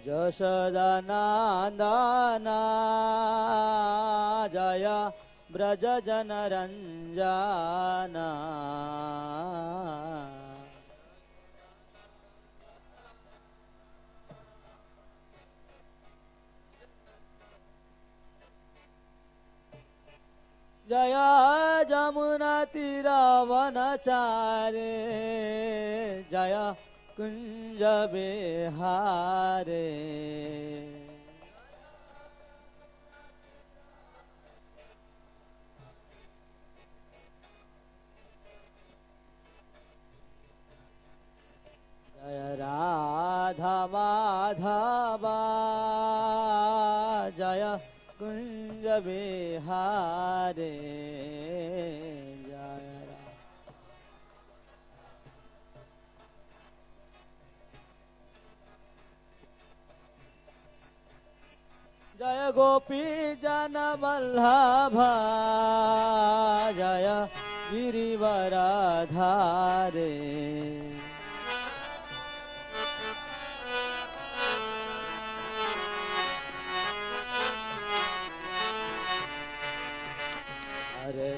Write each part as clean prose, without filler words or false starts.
जशोदनन्दना जय ब्रज जनरञ्जना जय जमुना तीरवनचारे जय कुंज बिहारे जय राधा माधवा जय कुंज बिहारे जय गोपी जन वल्लभा जय गिरिवरधारे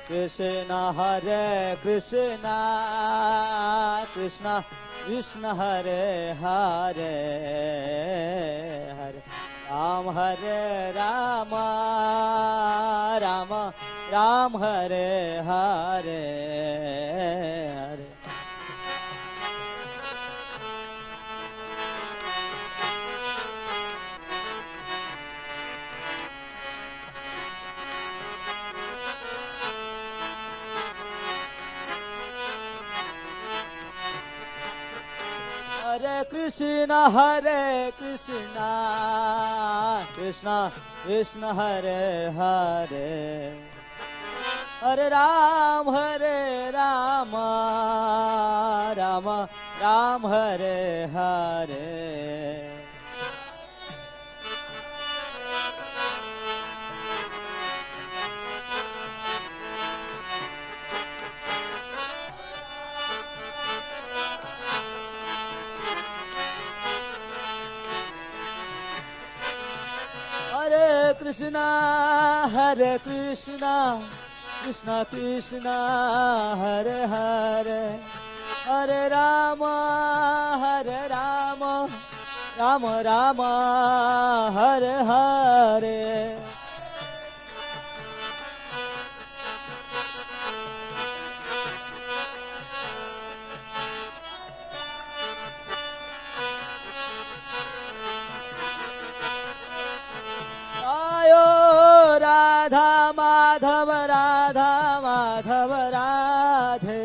हरे कृष्ण कृष्ण कृष्ण हरे हरे हरे राम हरे राम राम राम हरे हरे हरे हरे कृष्ण कृष्ण कृष्ण हरे हरे हरे राम राम राम हरे हरे हरे कृष्णा कृष्ण कृष्ण हरे हरे हरे राम राम राम हरे हरे राधा माधव राधे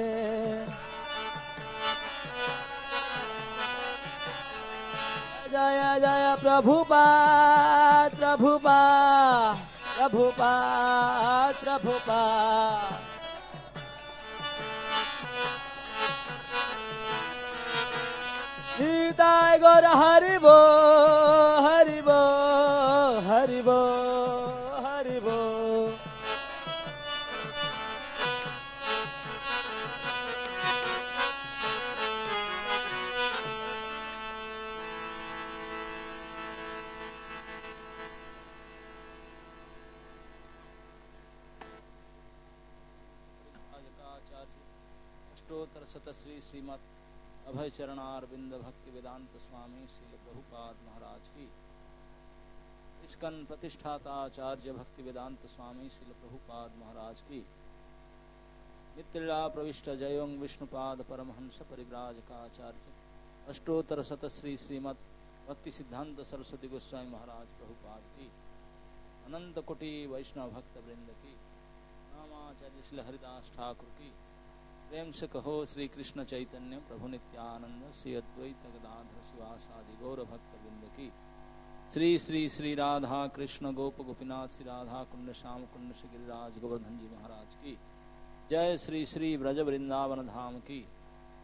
जय जय प्रभुपाद निताय गौर हरि बो सतश्री श्रीमद अभय चरणारविंद भक्ति वेदांत स्वामी श्री प्रभुपाद महाराज की इस्कन प्रतिष्ठाता आचार्य भक्ति वेदांत स्वामी श्री प्रभुपाद महाराज की नित्यलीला प्रविष्ट जयोंग विष्णुपाद परमहंस परिव्राजकाचार्य अष्टोत्तर शतश्री श्रीमद भक्ति सिद्धांत सरस्वती गोस्वामी महाराज प्रभुपाद की अनंत कोटि वैष्णव भक्त वृंद की नामाचार्य श्री हरिदास ठाकुर की प्रेम से कहो श्री कृष्ण चैतन्य प्रभु नित्यानंद श्री अद्वैत गदाधर शिवासादि गौर भक्त वृंद की श्री श्री श्री राधा कृष्ण गोप गोपीनाथ श्री राधा कुंड श्याम कुंड श्री गिरिराज गोवर्धन जी महाराज की जय श्री श्री ब्रज वृंदावन धाम की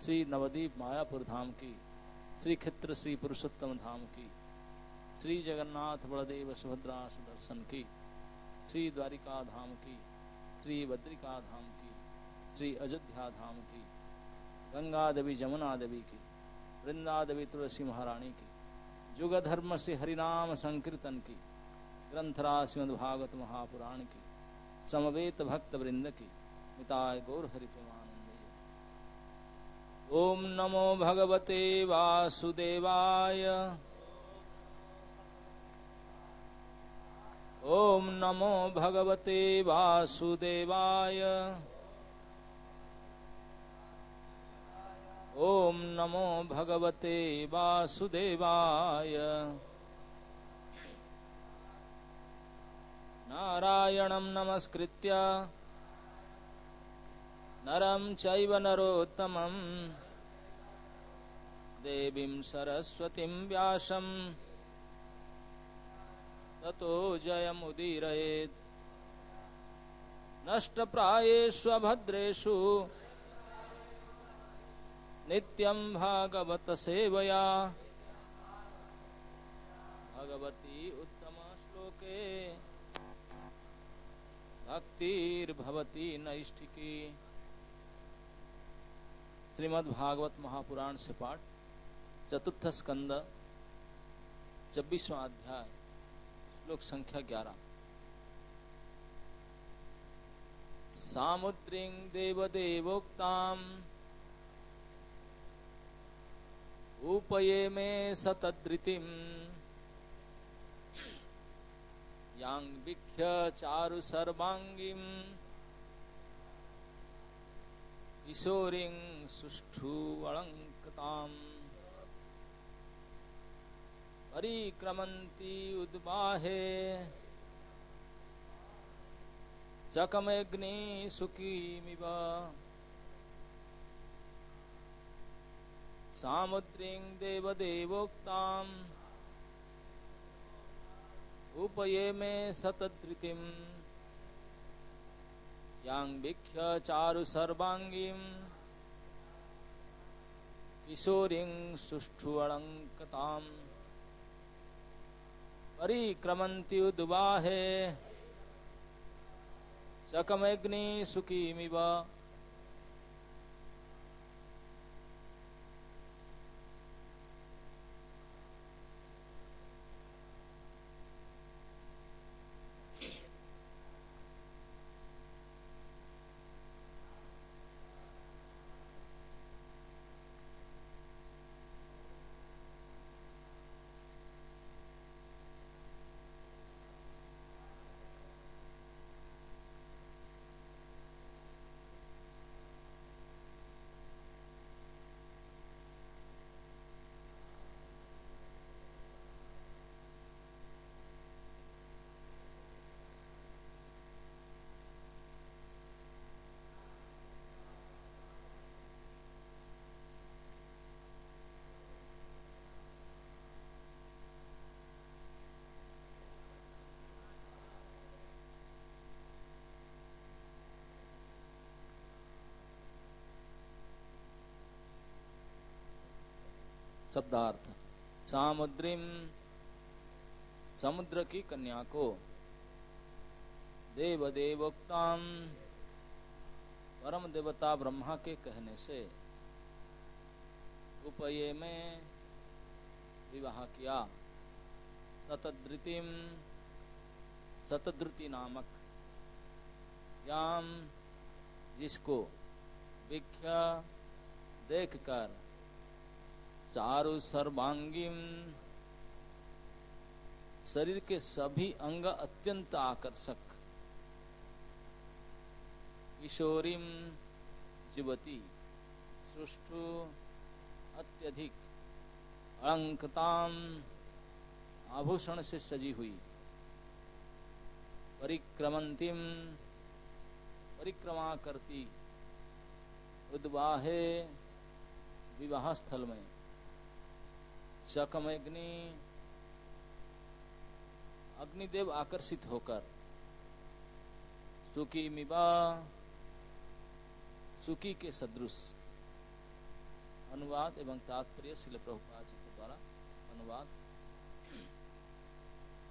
श्री नवदीप मायापुर धाम की श्री क्षेत्र श्री पुरुषोत्तम धाम की श्री जगन्नाथ बलदेव सुभद्रा सुदर्शन की श्री द्वारिका धाम की श्री बद्रिका धाम की श्री अयोध्या धाम की गंगा देवी जमुना देवी की वृंदा देवी तुलसी महारानी की युग धर्म से हरिनाम संकीर्तन की, ग्रंथराज श्रीमद् भागवत महापुराण की, समवेत भक्त वृंद की, मिताय गौर हरि प्रेमानंद। ओम नमो भगवते वासुदेवाय, ओम नमो भगवते वासुदेवाय, ओम नमो भगवते वासुदेवाय। नारायणं नमस्कृत्य नरं चैव नरोत्तमं, देवीं सरस्वतीं व्यासं ततो जयमुदीरयेत्। नष्टप्रायेषु भद्रेषु नित्यं भागवत सेवया, भगवती उत्तम श्लोके भक्तिर्भवती नैष्ठिकी। श्रीमद् भागवत महापुराण से पाठ, चतुर्थ स्कंद, 26वां अध्याय, श्लोक संख्या 11। सामुद्रिं देवदेवोक्ताम् उपये मे सतद्रितिं, यां विख्य चारु सर्वांगीं, किशोरीं सुष्ठु अलंकृतां। परिक्रमन्ति उद्बाहे चकमेऽग्नि सुखीमिव, सामुद्रीं देवदेवोक्ताम् उपये मे सतद्रितिं, यां विख्य चारु सर्वांगीं, किशोरीं सुष्ठु अलंकृतां। परिक्रमन्ति उद्बाहे चकमेऽग्नि सुखीमिव। शब्दार्थ। सामुद्रीम, समुद्र की कन्या को, देवदेवोक्ताम, परम देवता ब्रह्मा के कहने से, उपये में विवाह किया, सतद्रितिम, सतद्रुति नामक, याम जिसको, विख्या देखकर, चारु सर्वांगीम, शरीर के सभी अंग अत्यंत आकर्षक, किशोरीम युवती, सुष्ठु अत्यधिक, अलंकृताम आभूषण से सजी हुई, परिक्रमंतिम परिक्रमा करती, उद्वाहे विवाह स्थल में, चकमेग्नि अग्निदेव आकर्षित होकर, सुकी मिबा सुकी के सदृश। अनुवाद एवं तात्पर्य श्रील प्रभुपाद जी के द्वारा अनुवाद।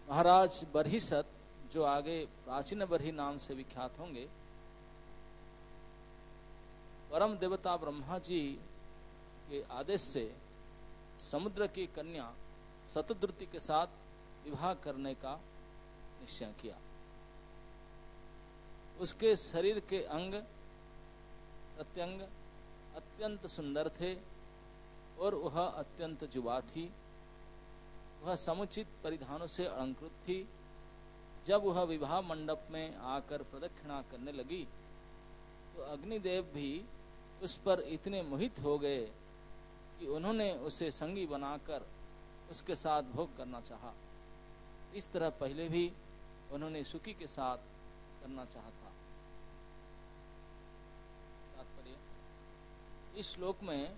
महाराज बरहिसत, जो आगे प्राचीन बरही नाम से विख्यात होंगे, परम देवता ब्रह्मा जी के आदेश से समुद्र की कन्या शतद्रुति के साथ विवाह करने का निश्चय किया। उसके शरीर के अंग प्रत्यंग अत्यंत सुंदर थे और वह अत्यंत जुबा थी। वह समुचित परिधानों से अलंकृत थी। जब वह विवाह मंडप में आकर प्रदक्षिणा करने लगी तो अग्निदेव भी उस पर इतने मोहित हो गए कि उन्होंने उसे संगी बनाकर उसके साथ भोग करना चाहा। इस तरह पहले भी उन्होंने सुकी के साथ करना चाहा था। तात्पर्य, इस श्लोक में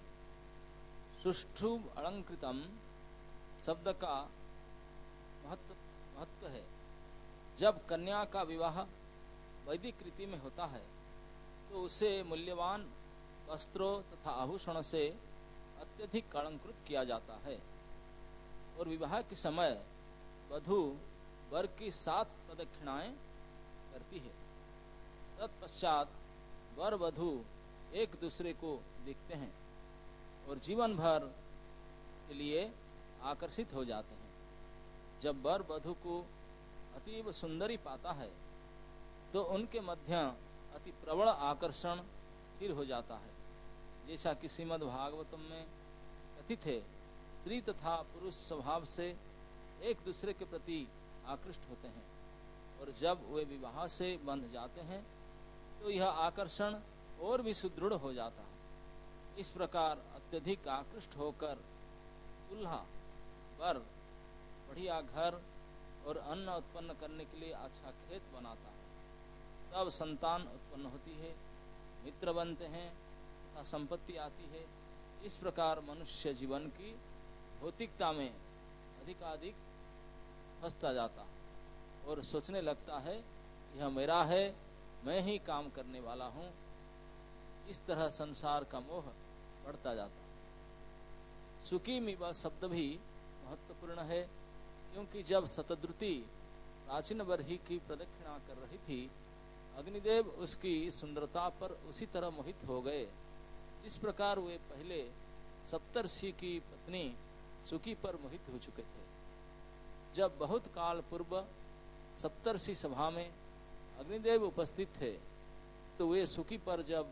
सुष्ठु अलंकृतम शब्द का महत्व है। जब कन्या का विवाह वैदिक रीति में होता है तो उसे मूल्यवान वस्त्रों तथा आभूषण से अत्यधिक अलंकृत किया जाता है और विवाह के समय वधू वर की 7 प्रदक्षिणाएं करती है। तत्पश्चात वर वधू एक दूसरे को देखते हैं और जीवन भर के लिए आकर्षित हो जाते हैं। जब वर वधू को अतीव सुंदरी पाता है तो उनके मध्य अति प्रबल आकर्षण स्थिर हो जाता है। जैसा कि श्रीमद् भागवतम में कथित है, स्त्री तथा पुरुष स्वभाव से एक दूसरे के प्रति आकृष्ट होते हैं और जब वे विवाह से बंध जाते हैं तो यह आकर्षण और भी सुदृढ़ हो जाता है। इस प्रकार अत्यधिक आकृष्ट होकर दूल्हा वर बढ़िया घर और अन्न उत्पन्न करने के लिए अच्छा खेत बनाता है। तब संतान उत्पन्न होती है, मित्र बनते हैं तथा संपत्ति आती है। इस प्रकार मनुष्य जीवन की भौतिकता में अधिकाधिक फंसता जाता है और सोचने लगता है यह मेरा है, मैं ही काम करने वाला हूँ। इस तरह संसार का मोह बढ़ता जाता है। सुखी मीवा शब्द भी महत्वपूर्ण है, क्योंकि जब शतद्रुति प्राचीन बरही की प्रदक्षिणा कर रही थी, अग्निदेव उसकी सुंदरता पर उसी तरह मोहित हो गए जिस प्रकार वे पहले सप्तर्षि की पत्नी सुकी पर मोहित हो चुके थे। जब बहुत काल पूर्व सप्तर्षि सभा में अग्निदेव उपस्थित थे तो वे सुकी पर जब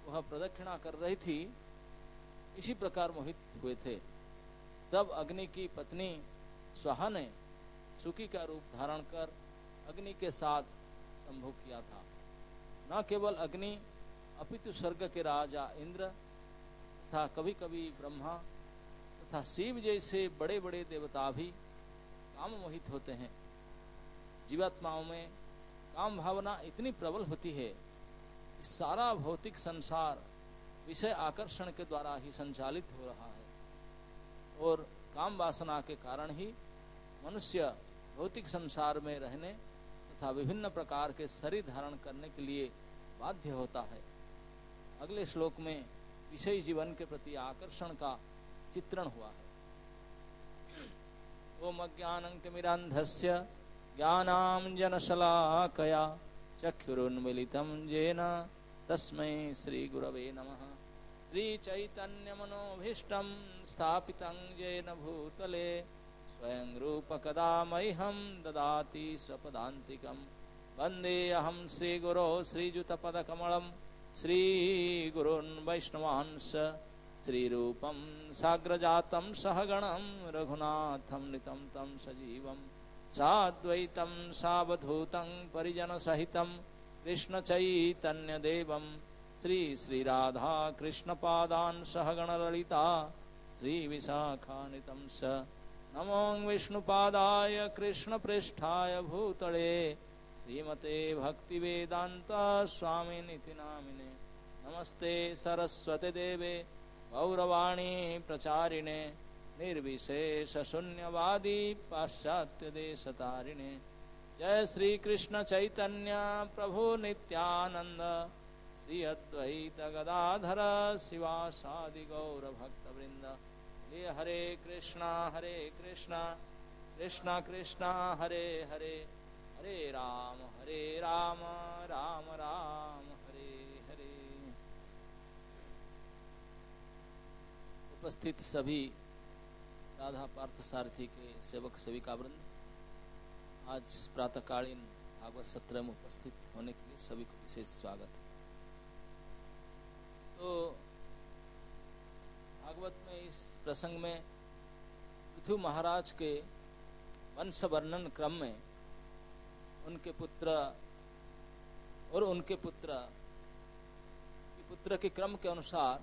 वह प्रदक्षिणा कर रही थी इसी प्रकार मोहित हुए थे। तब अग्नि की पत्नी स्वाहा ने सुकी का रूप धारण कर अग्नि के साथ संभोग किया था। न केवल अग्नि अपितु स्वर्ग के राजा इंद्र तथा कभी कभी ब्रह्मा तथा शिव जैसे बड़े बड़े देवता भी काम मोहित होते हैं। जीवात्माओं में काम भावना इतनी प्रबल होती है कि सारा भौतिक संसार विषय आकर्षण के द्वारा ही संचालित हो रहा है और काम वासना के कारण ही मनुष्य भौतिक संसार में रहने तथा विभिन्न प्रकार के शरीर धारण करने के लिए बाध्य होता है। अगले श्लोक में विषयी जीवन के प्रति आकर्षण का चित्रण हुआ है। ओम अज्ञानंतिमिरान्धस्य ज्ञानांजनशलाकया चक्षुरुन्मीलितं येन तस्मै श्रीगुरवे नमः। श्रीचैतन्यमनोभीष्टं स्थापितं येन भूतले स्वयं रूप कदा मह्यं ददाति स्वपदान्तिकं। वन्देऽहं श्रीगुरो श्रीयुतपदकमलं श्रीगुरून् वैष्णवांश श्रीरूपं साग्रजातं सहगणं रघुनाथं नितं तं सजीवं साद्वैतं सावधूतं परिजनसहितं कृष्णचैतन्यदेवं श्रीराधा कृष्णपादान् सहगणललिता श्रीविशाखान्वितं स। नमो विष्णुपादाय कृष्णप्रेष्ठाय भूतले श्रीमते भक्तिवेदांत स्वामिनिति नामिने। नमस्ते सरस्वती देवे गौरवाणी प्रचारिणे निर्विशेष शून्यवादी पाश्चात्य देशतारिणे। जय श्री कृष्ण चैतन्य प्रभु नित्यानंद श्री अद्वैत गदाधर शिवासादि गौर भक्त वृंद। हरे कृष्णा कृष्णा कृष्णा हरे हरे, हरे राम राम राम हरे हरे। उपस्थित सभी राधा पार्थ सारथी के सेवक सेविका वृंद, आज प्रातःकालीन भागवत सत्र में उपस्थित होने के लिए सभी को विशेष स्वागत है। तो भागवत में इस प्रसंग में पृथु महाराज के वंश वर्णन क्रम में उनके पुत्र और उनके पुत्र के क्रम के अनुसार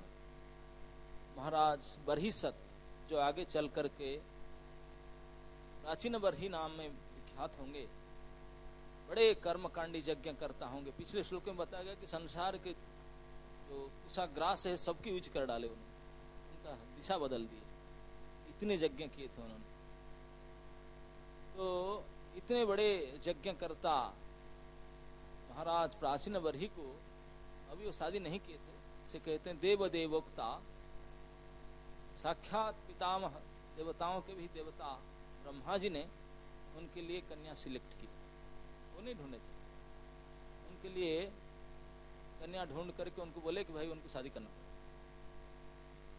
महाराज बरहिसत, जो आगे चल करके प्राचीन बरही नाम में विख्यात होंगे, बड़े कर्मकांडी यज्ञ करता होंगे। पिछले श्लोक में बताया गया कि संसार के जो कुशाग्रास है सबकी यूज कर डाले उन्होंने, उनका दिशा बदल दी, इतने यज्ञ किए थे उन्होंने। तो इतने बड़े यज्ञ करता महाराज प्राचीन बरही को अभी वो शादी नहीं किए थे, इसे कहते हैं देव देवोक्ता, साक्षात पितामह देवताओं के भी देवता ब्रह्मा जी ने उनके लिए कन्या सिलेक्ट की, वो नहीं ढूंढे थे। उनके लिए कन्या ढूंढ करके उनको बोले कि भाई उनको शादी करना पड़ेगा।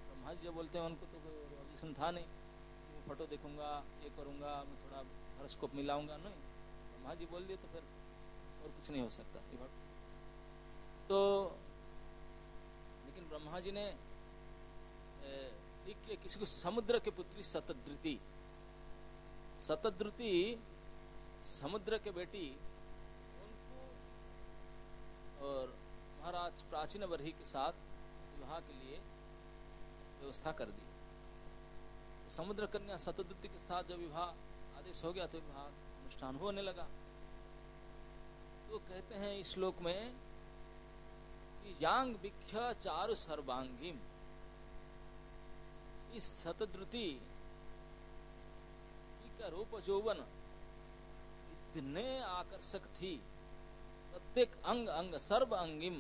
ब्रह्मा जी जब बोलते हैं उनको तो ऑब्जेक्शन था नहीं कि मैं फोटो देखूंगा, ये करूंगा, मैं थोड़ा हॉरोस्कोप मिलाऊंगा, नहीं। ब्रह्मा जी बोल दिए तो फिर और कुछ नहीं हो सकता। तो लेकिन ब्रह्मा जी ने ठीक किया। किसी को समुद्र के पुत्री शतद्रुति समुद्र के बेटी, उनको और महाराज प्राचीन बरही के साथ विवाह के लिए व्यवस्था कर दी। समुद्र कन्या शतद्रुति के साथ जब विवाह आदेश हो गया तो विवाह अनुष्ठान होने लगा। तो कहते हैं इस श्लोक में कि यांग विख्या चारु सर्वांगीम, इस शतद्रुति का रूप यौवन इतने आकर्षक थी, प्रत्येक अंग अंग सर्व अंगिम,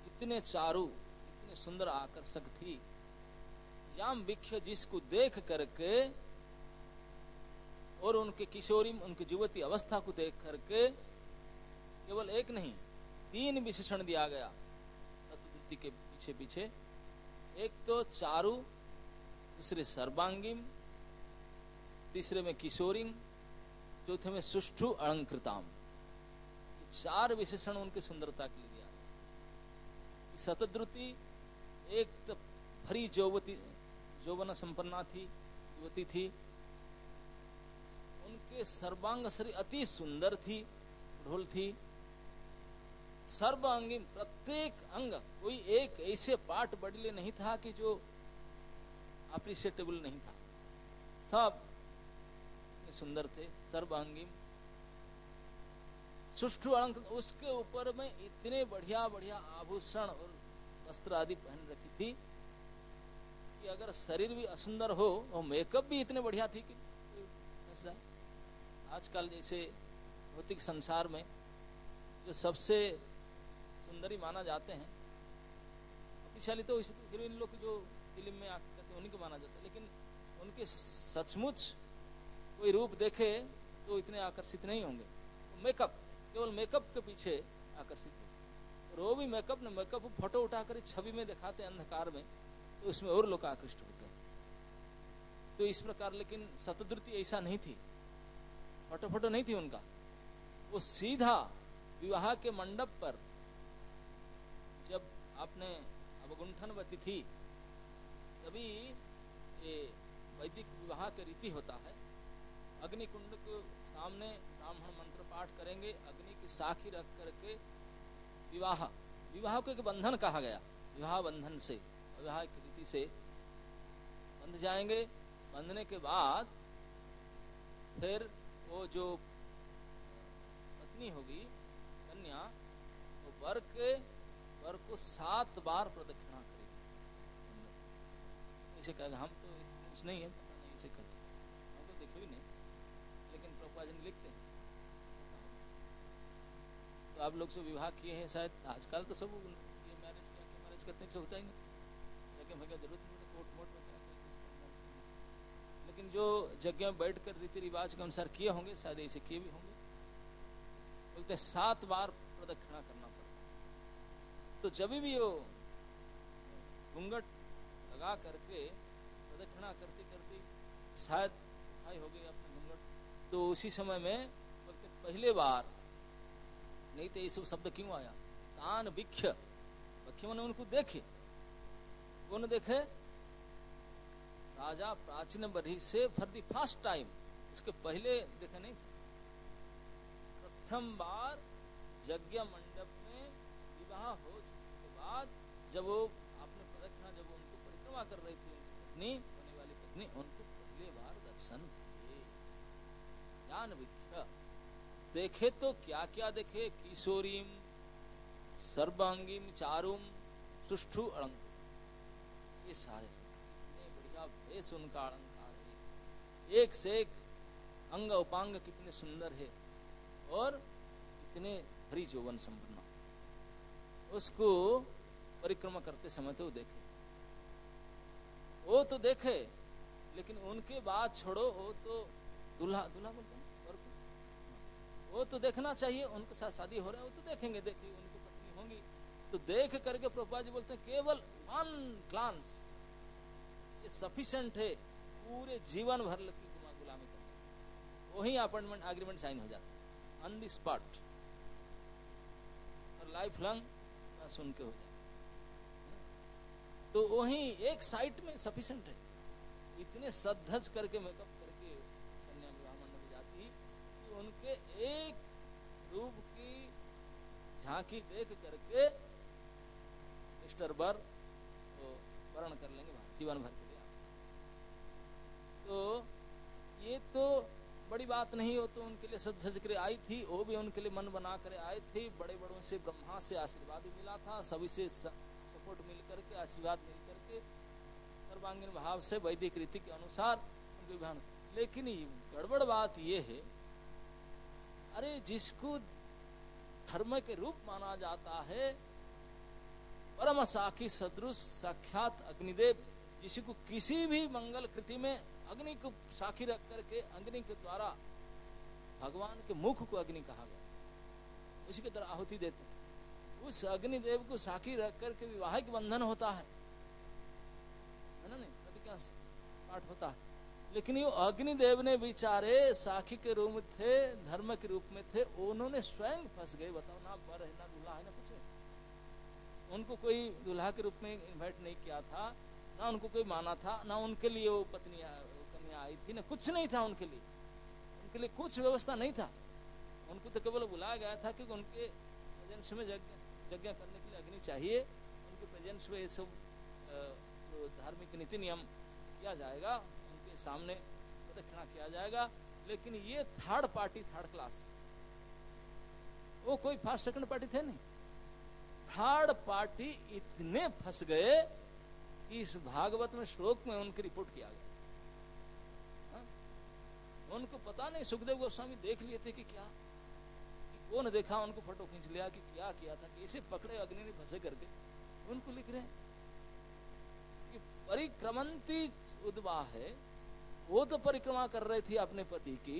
इतने चारु, इतने सुंदर आकर्षक थी। याम विख्य, जिसको देख करके और उनके किशोरी, उनकी युवती अवस्था को देख करके केवल एक नहीं 3 विशेषण दिया गया शतद्रुति के पीछे पीछे। एक तो चारु, दूसरे सर्वांगिम, तीसरे में किशोरिंग, चौथे में सुष्ठु अलंकृताम। 4 विशेषण उनकी सुंदरता के लिए दिया। शतद्रुति एक तो भरी यौवन संपन्ना थी, युवती थी। उनके सर्वांग शरीर अति सुंदर थी, ढोल थी। सर्वांगिम, प्रत्येक अंग, कोई एक ऐसे पार्ट बॉडी नहीं था कि जो अप्रिशिएटेबल नहीं था, सब सुंदर थे। सर्वांगिम, सुष्ठु अलंकृत, उसके ऊपर में इतने बढ़िया बढ़िया आभूषण और वस्त्र आदि पहन रखी थी कि अगर शरीर भी असुंदर हो और मेकअप भी इतने बढ़िया थी कि ऐसा आजकल जैसे भौतिक संसार में जो सबसे सुंदरी माना जाते हैं, शक्तिशाली तो हीरोइन लोग जो फिल्म में करते हैं उन्हीं को माना जाता है, लेकिन उनके सचमुच कोई रूप देखे तो इतने आकर्षित नहीं होंगे। तो मेकअप, केवल मेकअप के पीछे आकर्षित है। और वो भी मेकअप न मेकअप, फोटो उठाकर छवि में दिखाते हैं अंधकार में, तो उसमें और लोग आकृष्ट होते हैं। तो इस प्रकार, लेकिन शतद्रुति ऐसा नहीं थी, फोटो नहीं थी उनका। वो सीधा विवाह के मंडप पर जब आपने अवगुंठनवती थी, तभी ये वैदिक विवाह की रीति होता है। अग्नि कुंड के सामने ब्राह्मण मंत्र पाठ करेंगे, अग्नि की साखी रख करके विवाह को एक बंधन कहा गया। विवाह बंधन से, विवाह की रीति से बंध जाएंगे। बंधने के बाद फिर वो जो पत्नी होगी, कन्या, वो वर को 7 बार प्रदक्षिणा करेगी। ऐसे कहेगा, हम तो एक्सपीरियंस नहीं है, पता नहीं ऐसे करते, हम तो देखे भी नहीं, लेकिन प्रभुपाद जी लिखते हैं। तो आप लोग जो विवाह किए हैं, शायद आजकल तो सब ये मैरिज करते हैं, होता ही नहीं, लेकिन भैया जरूरत नहीं, कोर्ट मोट में करा, लेकिन जो जगह में बैठ कर रीति रिवाज के अनुसार किए होंगे, शायद ऐसे किए भी होंगे। बोलते हैं 7 बार प्रदक्षिणा करना पड़ता। तो जब भी वो घूंघट लगा करके प्रदक्षिणा करते करते शायद भाई हो गई अपने घूंघट, तो उसी समय में बोलते पहले बार, नहीं तो ये सब शब्द क्यों आया, तान भिक्ष, भिक्ष ने उनको देखे, कौन देखे, राजा प्राचीन बरही से फॉर द फर्स्ट टाइम, इसके पहले देखे नहीं, प्रथम बार यज्ञ मंडप में विवाह हो चुके के बाद जब वो आपने प्रदक्षिणा, जब उनको परिक्रमा कर रही थी उनकी पत्नी, होने वाली पत्नी, उनको पहले बार दर्शन किए, ज्ञान विख्या देखे, तो क्या क्या देखे, किशोरीम सर्वांगीम चारुम सुष्ठु अलंक, ये सारे कितने बढ़िया वेश उनका अलंकार है, एक से एक अंग उपांग कितने सुंदर है और कितने हरि यौवन संपन्न। उसको परिक्रमा करते समय तो देखे, वो तो देखे, लेकिन उनके बाद छोड़ो, वो तो दूल्हा दूल्हा बोलते हैं, वो तो देखना चाहिए, उनके साथ शादी हो रहा है, वो तो देखेंगे, देखिए उनकी पत्नी होंगी, तो देख करके प्रभुपाद जी बोलते हैं केवल वन ग्लांस ये सफिशिएंट है पूरे जीवन भर की गुलामी करने, वही अपॉइंटमेंट एग्रीमेंट साइन हो जाता है ऑन द स्पॉट, और लाइफ लॉन्ग सुन के हो जाए, तो वही एक साइट में सफिशिएंट है। इतने सद्धज करके मेकअप करके कन्या विवाह मंडप में जाती कि उनके एक रूप की झांकी देख करके मिस्टर बर तो वर्ण कर लेंगे जीवन भर के लिए। तो ये तो बड़ी बात नहीं, हो तो उनके लिए सज कर आई थी, वो भी उनके लिए मन बना कर आई थी, बड़े बड़ों से ब्रह्मा से आशीर्वाद भी मिला था, सभी से सपोर्ट मिल करके, आशीर्वाद मिल करके, सर्वांगीण भाव से वैदिक रीति के अनुसार उनके विवाह। लेकिन गड़बड़ बात ये है, अरे जिसको धर्म के रूप माना जाता है, परम साखी सदृश साक्षात अग्निदेव, जिसी को किसी भी मंगल कृति में अग्नि को साक्षी रख करके, अग्नि के द्वारा भगवान के मुख को अग्नि कहा गया, उसी के द्वारा आहुति देते हैं, उस अग्निदेव को साक्षी रख करके विवाहिक बंधन होता है ना, नहीं प्रतिज्ञा पाठ होता है। लेकिन ये अग्निदेव ने बेचारे साखी के रूप में थे, धर्म के रूप में थे, उन्होंने स्वयं फंस गए। बताओ ना, बर है ना दूल्हा है ना कुछ है, उनको कोई दूल्हा के रूप में इन्वाइट नहीं किया था, ना उनको कोई माना था, ना उनके लिए वो पत्नी कन्या आई थी, ना कुछ नहीं था उनके लिए कुछ व्यवस्था नहीं था। उनको तो केवल बुलाया गया था कि उनके प्रेजेंस में यज्ञ करने के लिए अग्नि चाहिए, उनके प्रेजेंस में ये सब धार्मिक नीति नियम किया जाएगा, उनके सामने प्रदक्षिणा किया जाएगा। लेकिन ये थर्ड पार्टी, थर्ड क्लास, वो कोई फर्स्ट सेकंड पार्टी थे नहीं, थर्ड पार्टी इतने फंस गए कि इस भागवत में श्लोक में उनकी रिपोर्ट किया गया। उनको पता नहीं, सुखदेव गोस्वामी देख लिए थे कि क्या, कि कौन देखा, उनको फोटो खींच लिया कि क्या किया था, कैसे पकड़े अग्नि ने फंसे करके। उनको लिख रहे हैं कि परिक्रमंती उद्वाह है, वो तो परिक्रमा कर रही थी अपने पति की,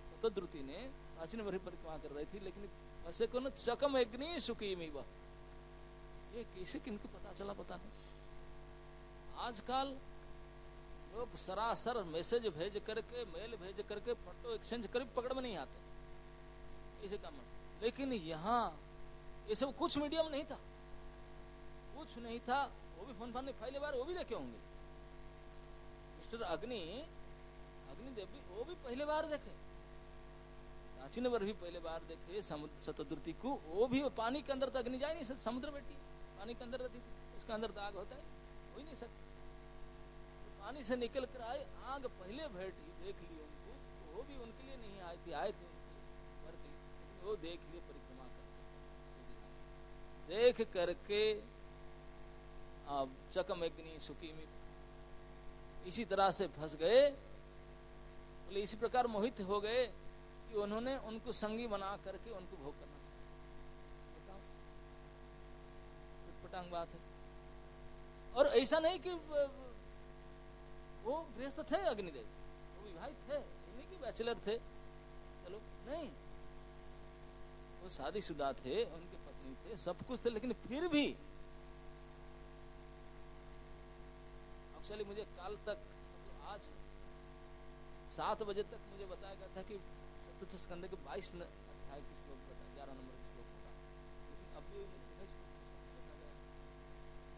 शतद्रुति ने प्राचीन भरी परिक्रमा कर रही थी, लेकिन फंसे कौन, चकम अग्नि सुखी में वह, ये कैसे किनको पता चला पता नहीं। आजकल लोग सरासर मैसेज भेज करके, मेल भेज करके, फोटो एक्सचेंज कर पकड़ में नहीं आते, इसे काम। लेकिन यहाँ ये सब कुछ मीडियम नहीं था, कुछ नहीं था, वो भी फोन फान पहले बार वो भी देखे होंगे, मिस्टर अग्निदेव भी वो भी पहले बार देखे, प्राचीन वर भी पहले बार देखे शतद्रुति को, वो भी पानी के अंदर तो अग्नि जाए नहीं, समुद्र बैठी पानी के अंदर रहती थी, उसके अंदर दाग होता है, हो ही नहीं सकता। पानी से निकल कर आए, आग पहले बैठी, देख ली उनको, तो वो भी उनके लिए नहीं आई थी, आए थे उनके घर के लिए, वो देख लिए परिक्रमा करके, देख करके अब चकम अग्नि सुखी में इसी तरह से फंस गए। बोले इसी प्रकार मोहित हो गए कि उन्होंने उनको संगी बना करके उनको भोग करना चाहिए। बताओ, पटांग बात है। और ऐसा नहीं कि वो गृहस्थ थे अग्निदेव, वो विवाहित थे, नहीं कि बैचलर थे, चलो नहीं, वो शादीशुदा थे, उनके पत्नी थे, सब कुछ थे, लेकिन फिर भी एक्चुअली मुझे काल तक, आज 7 बजे तक मुझे बताया गया था कि चतुर्थ स्कंद के 22 अध्याय के श्लोक बताया, 11 नंबर के श्लोक होगा, लेकिन अब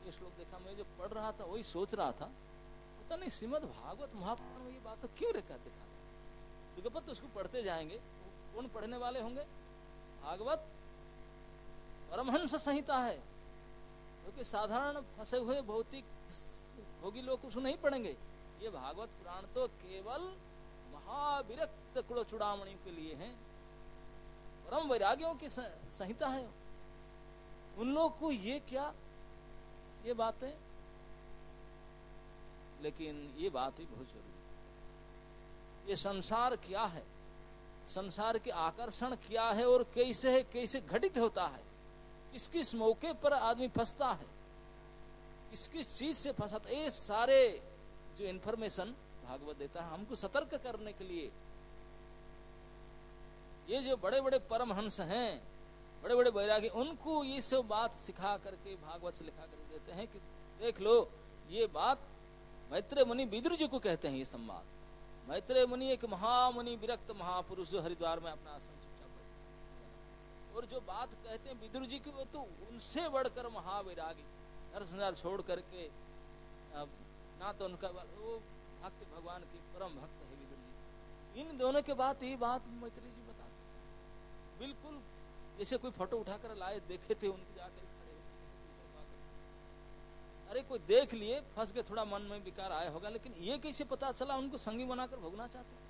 ये श्लोक देखा, मैं जो पढ़ रहा था वही सोच रहा था, पता नहीं श्रीमद् भागवत महापुराण में ये बात तो क्यों दिखा युगपत तो उसको पढ़ते जाएंगे। कौन पढ़ने वाले होंगे? भागवत परमहंस संहिता है, क्योंकि साधारण फंसे हुए भौतिक भोगी लोग उसको नहीं पढ़ेंगे। ये भागवत पुराण तो केवल महाविरक्त कुल चूड़ामणि के लिए है, परम वैरागियों की संहिता है। उन लोग को ये क्या ये बातें, लेकिन ये बात ही बहुत जरूरी। ये संसार क्या है, संसार के आकर्षण क्या है और कैसे है, कैसे घटित होता है, किस किस मौके पर आदमी फंसता है, किस किस चीज से फंसा, ये सारे जो इन्फॉर्मेशन भागवत देता है हमको सतर्क करने के लिए। ये जो बड़े बड़े परमहंस हैं, बड़े बड़े वैरागी, उनको ये सब बात सिखा करके भागवत से लिखा कर देते हैं कि देख लो, ये बात मैत्रेय मुनि विदुर जी को कहते हैं। ये संवाद मैत्रेय मुनि एक महामुनि विरक्त महापुरुष जो हरिद्वार में अपना आश्रम चुपचाप बैठे, और जो बात कहते हैं विदुर जी की, वो तो उनसे बढ़कर महावैरागी, घर संसार छोड़ करके, ना तो उनका वो भक्त भगवान की परम भक्त है विदुर जी। इन दोनों के बाद ये बात मैत्रेय जी बताते बिल्कुल जैसे कोई फोटो उठाकर लाए, देखे थे उनके जाकर खड़े होते, अरे कोई देख लिए फंस गए, थोड़ा मन में विकार आया होगा, लेकिन ये कैसे पता चला उनको संगी बनाकर भोगना चाहते हैं।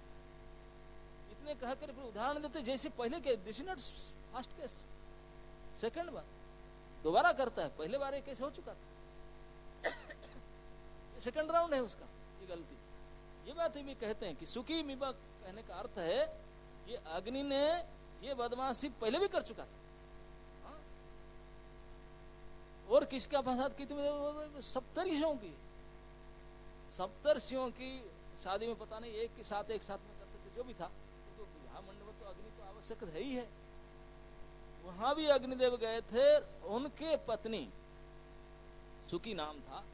इतने कहकर फिर उदाहरण देते, जैसे पहले के this is not first case, second बार दोबारा करता है, पहले बार ये कैसे हो चुका था, सेकंड राउंड है उसका, ये गलती। ये बात भी कहते हैं कि सुखी मिबा कहने का अर्थ है ये अग्नि ने ये बदमाशी पहले भी कर चुका था। और किसका फसाद की? सप्तर्षियों की शादी में पता नहीं एक साथ में करते थे, जो भी था, तो विवाह मंडप तो अग्नि तो आवश्यक है ही है। वहां भी अग्निदेव गए थे, उनके पत्नी सुकी नाम था,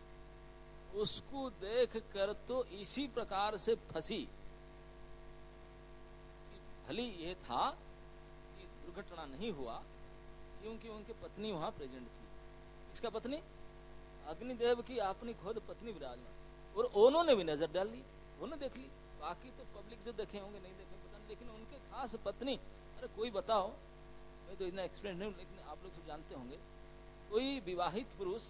उसको देख कर तो इसी प्रकार से फंसी। भली ये था कि दुर्घटना नहीं हुआ, क्योंकि उनकी पत्नी वहां प्रेजेंट थी। इसका पत्नी अग्निदेव की अपनी खुद पत्नी विराजमान, और उन्होंने भी नजर डाल ली, उन्होंने देख ली। बाकी तो पब्लिक जो देखे होंगे नहीं देखे पता नहीं, लेकिन उनके खास पत्नी, अरे कोई बताओ, मैं तो इतना एक्सपीरियंस नहीं, लेकिन आप लोग सब जानते होंगे, कोई विवाहित पुरुष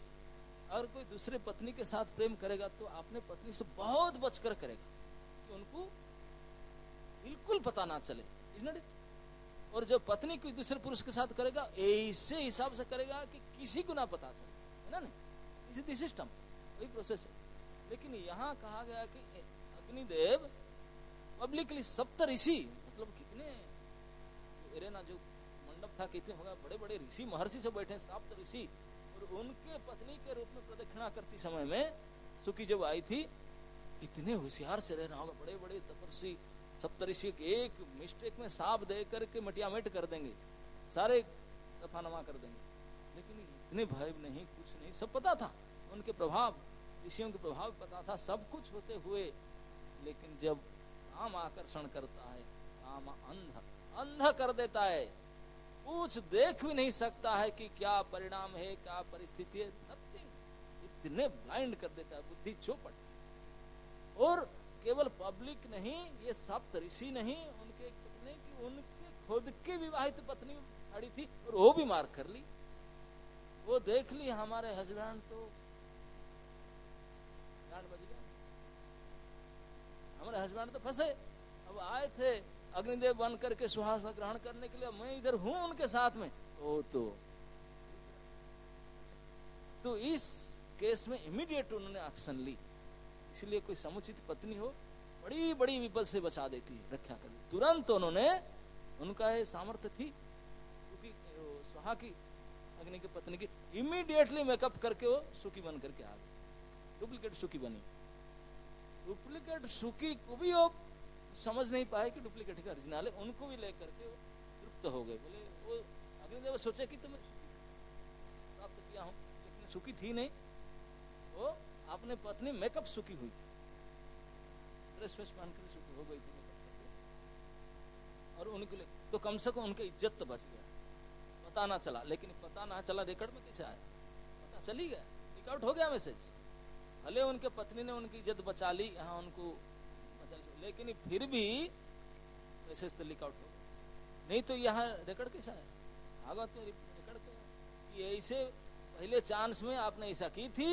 अगर कोई दूसरे पत्नी के साथ प्रेम करेगा तो अपने पत्नी से बहुत बचकर करेगा कि उनको बिल्कुल पता ना चले, इज़न्ट इट? और जब पत्नी कोई दूसरे पुरुष के साथ करेगा, ऐसे हिसाब से करेगा कि किसी को ना पता चले, है ना? नहीं, दिस सिस्टम, वही प्रोसेस है। लेकिन यहाँ कहा गया कि अग्निदेव पब्लिकली सप्त ऋषि, मतलब कितने एरेना जो मंडप था, कितने होगा बड़े बड़े ऋषि महर्षि से बैठे, सप्त ऋषि, और उनके पत्नी के रूप में प्रदक्षिणा करती समय में सुकी जब आई थी, कितने होशियार से रहना होगा, बड़े बड़े तपस्वी सप्तऋषि एक मिस्टेक में सांप दे करके मटियामेट कर देंगे, सारे दफानमा कर देंगे, लेकिन इतने भय नहीं, कुछ नहीं, सब पता था, उनके प्रभाव, ऋषियों के प्रभाव पता था, सब कुछ होते हुए, लेकिन जब काम आकर्षण करता है, काम अंध कर देता है, कुछ देख भी नहीं सकता है कि क्या परिणाम है, क्या परिस्थिति है, इतने ब्लाइंड कर देता है, बुद्धि चौपट। और केवल पब्लिक नहीं, ये सप्त ऋषि नहीं, उनके पत्नी की, उनके खुद की विवाहित पत्नी खड़ी थी और वो भी मार कर ली, वो देख ली, हमारे हस्बैंड तो बज गया, हमारे हस्बैंड तो फंसे। अब आए थे अग्निदेव बन करके सुहास ग्रहण करने के लिए, मैं इधर हूं उनके साथ में, वो तो इस केस में इमीडिएट उन्होंने एक्शन ली। इसलिए कोई समुचित पत्नी हो, बड़ी बड़ी विपद से बचा देती है, रक्षा कर दी तुरंत। उन्होंने, उनका ये सामर्थ्य थी, सुखी सुहा की, अग्नि की पत्नी की, इमीडिएटली मेकअप करके वो सुखी बन करके आ गई, डुप्लीकेट सुखी बनी। डुप्लीकेट सुखी को भी वो समझ नहीं पाए कि डुप्लीकेट का ओरिजिनल है, उनको भी लेकर के वो तृप्त हो गए। बोले वो अग्निदेव सोचे कि तुम्हें प्राप्त किया हूं, लेकिन सुखी थी नहीं, वो अपने पत्नी मेकअप सुखी हुई। ड्रेस वेस पहन कर सुखी हो गई थी और उनके लिए तो कम से कम उनकी इज्जत तो बच गया, पता ना चला। लेकिन पता ना चला रिकॉर्ड में कैसे आया, पता चली गया, लीक आउट हो गया मैसेज। भले उनके पत्नी ने उनकी इज्जत बचा ली, यहाँ उनको बचा ली, लेकिन फिर भी मैसेज तो लीक आउट हो गया। नहीं तो यहाँ रिकॉर्ड कैसा है, भागवत में रिकॉर्ड क्या है, ऐसे पहले चांस में आपने ऐसा की थी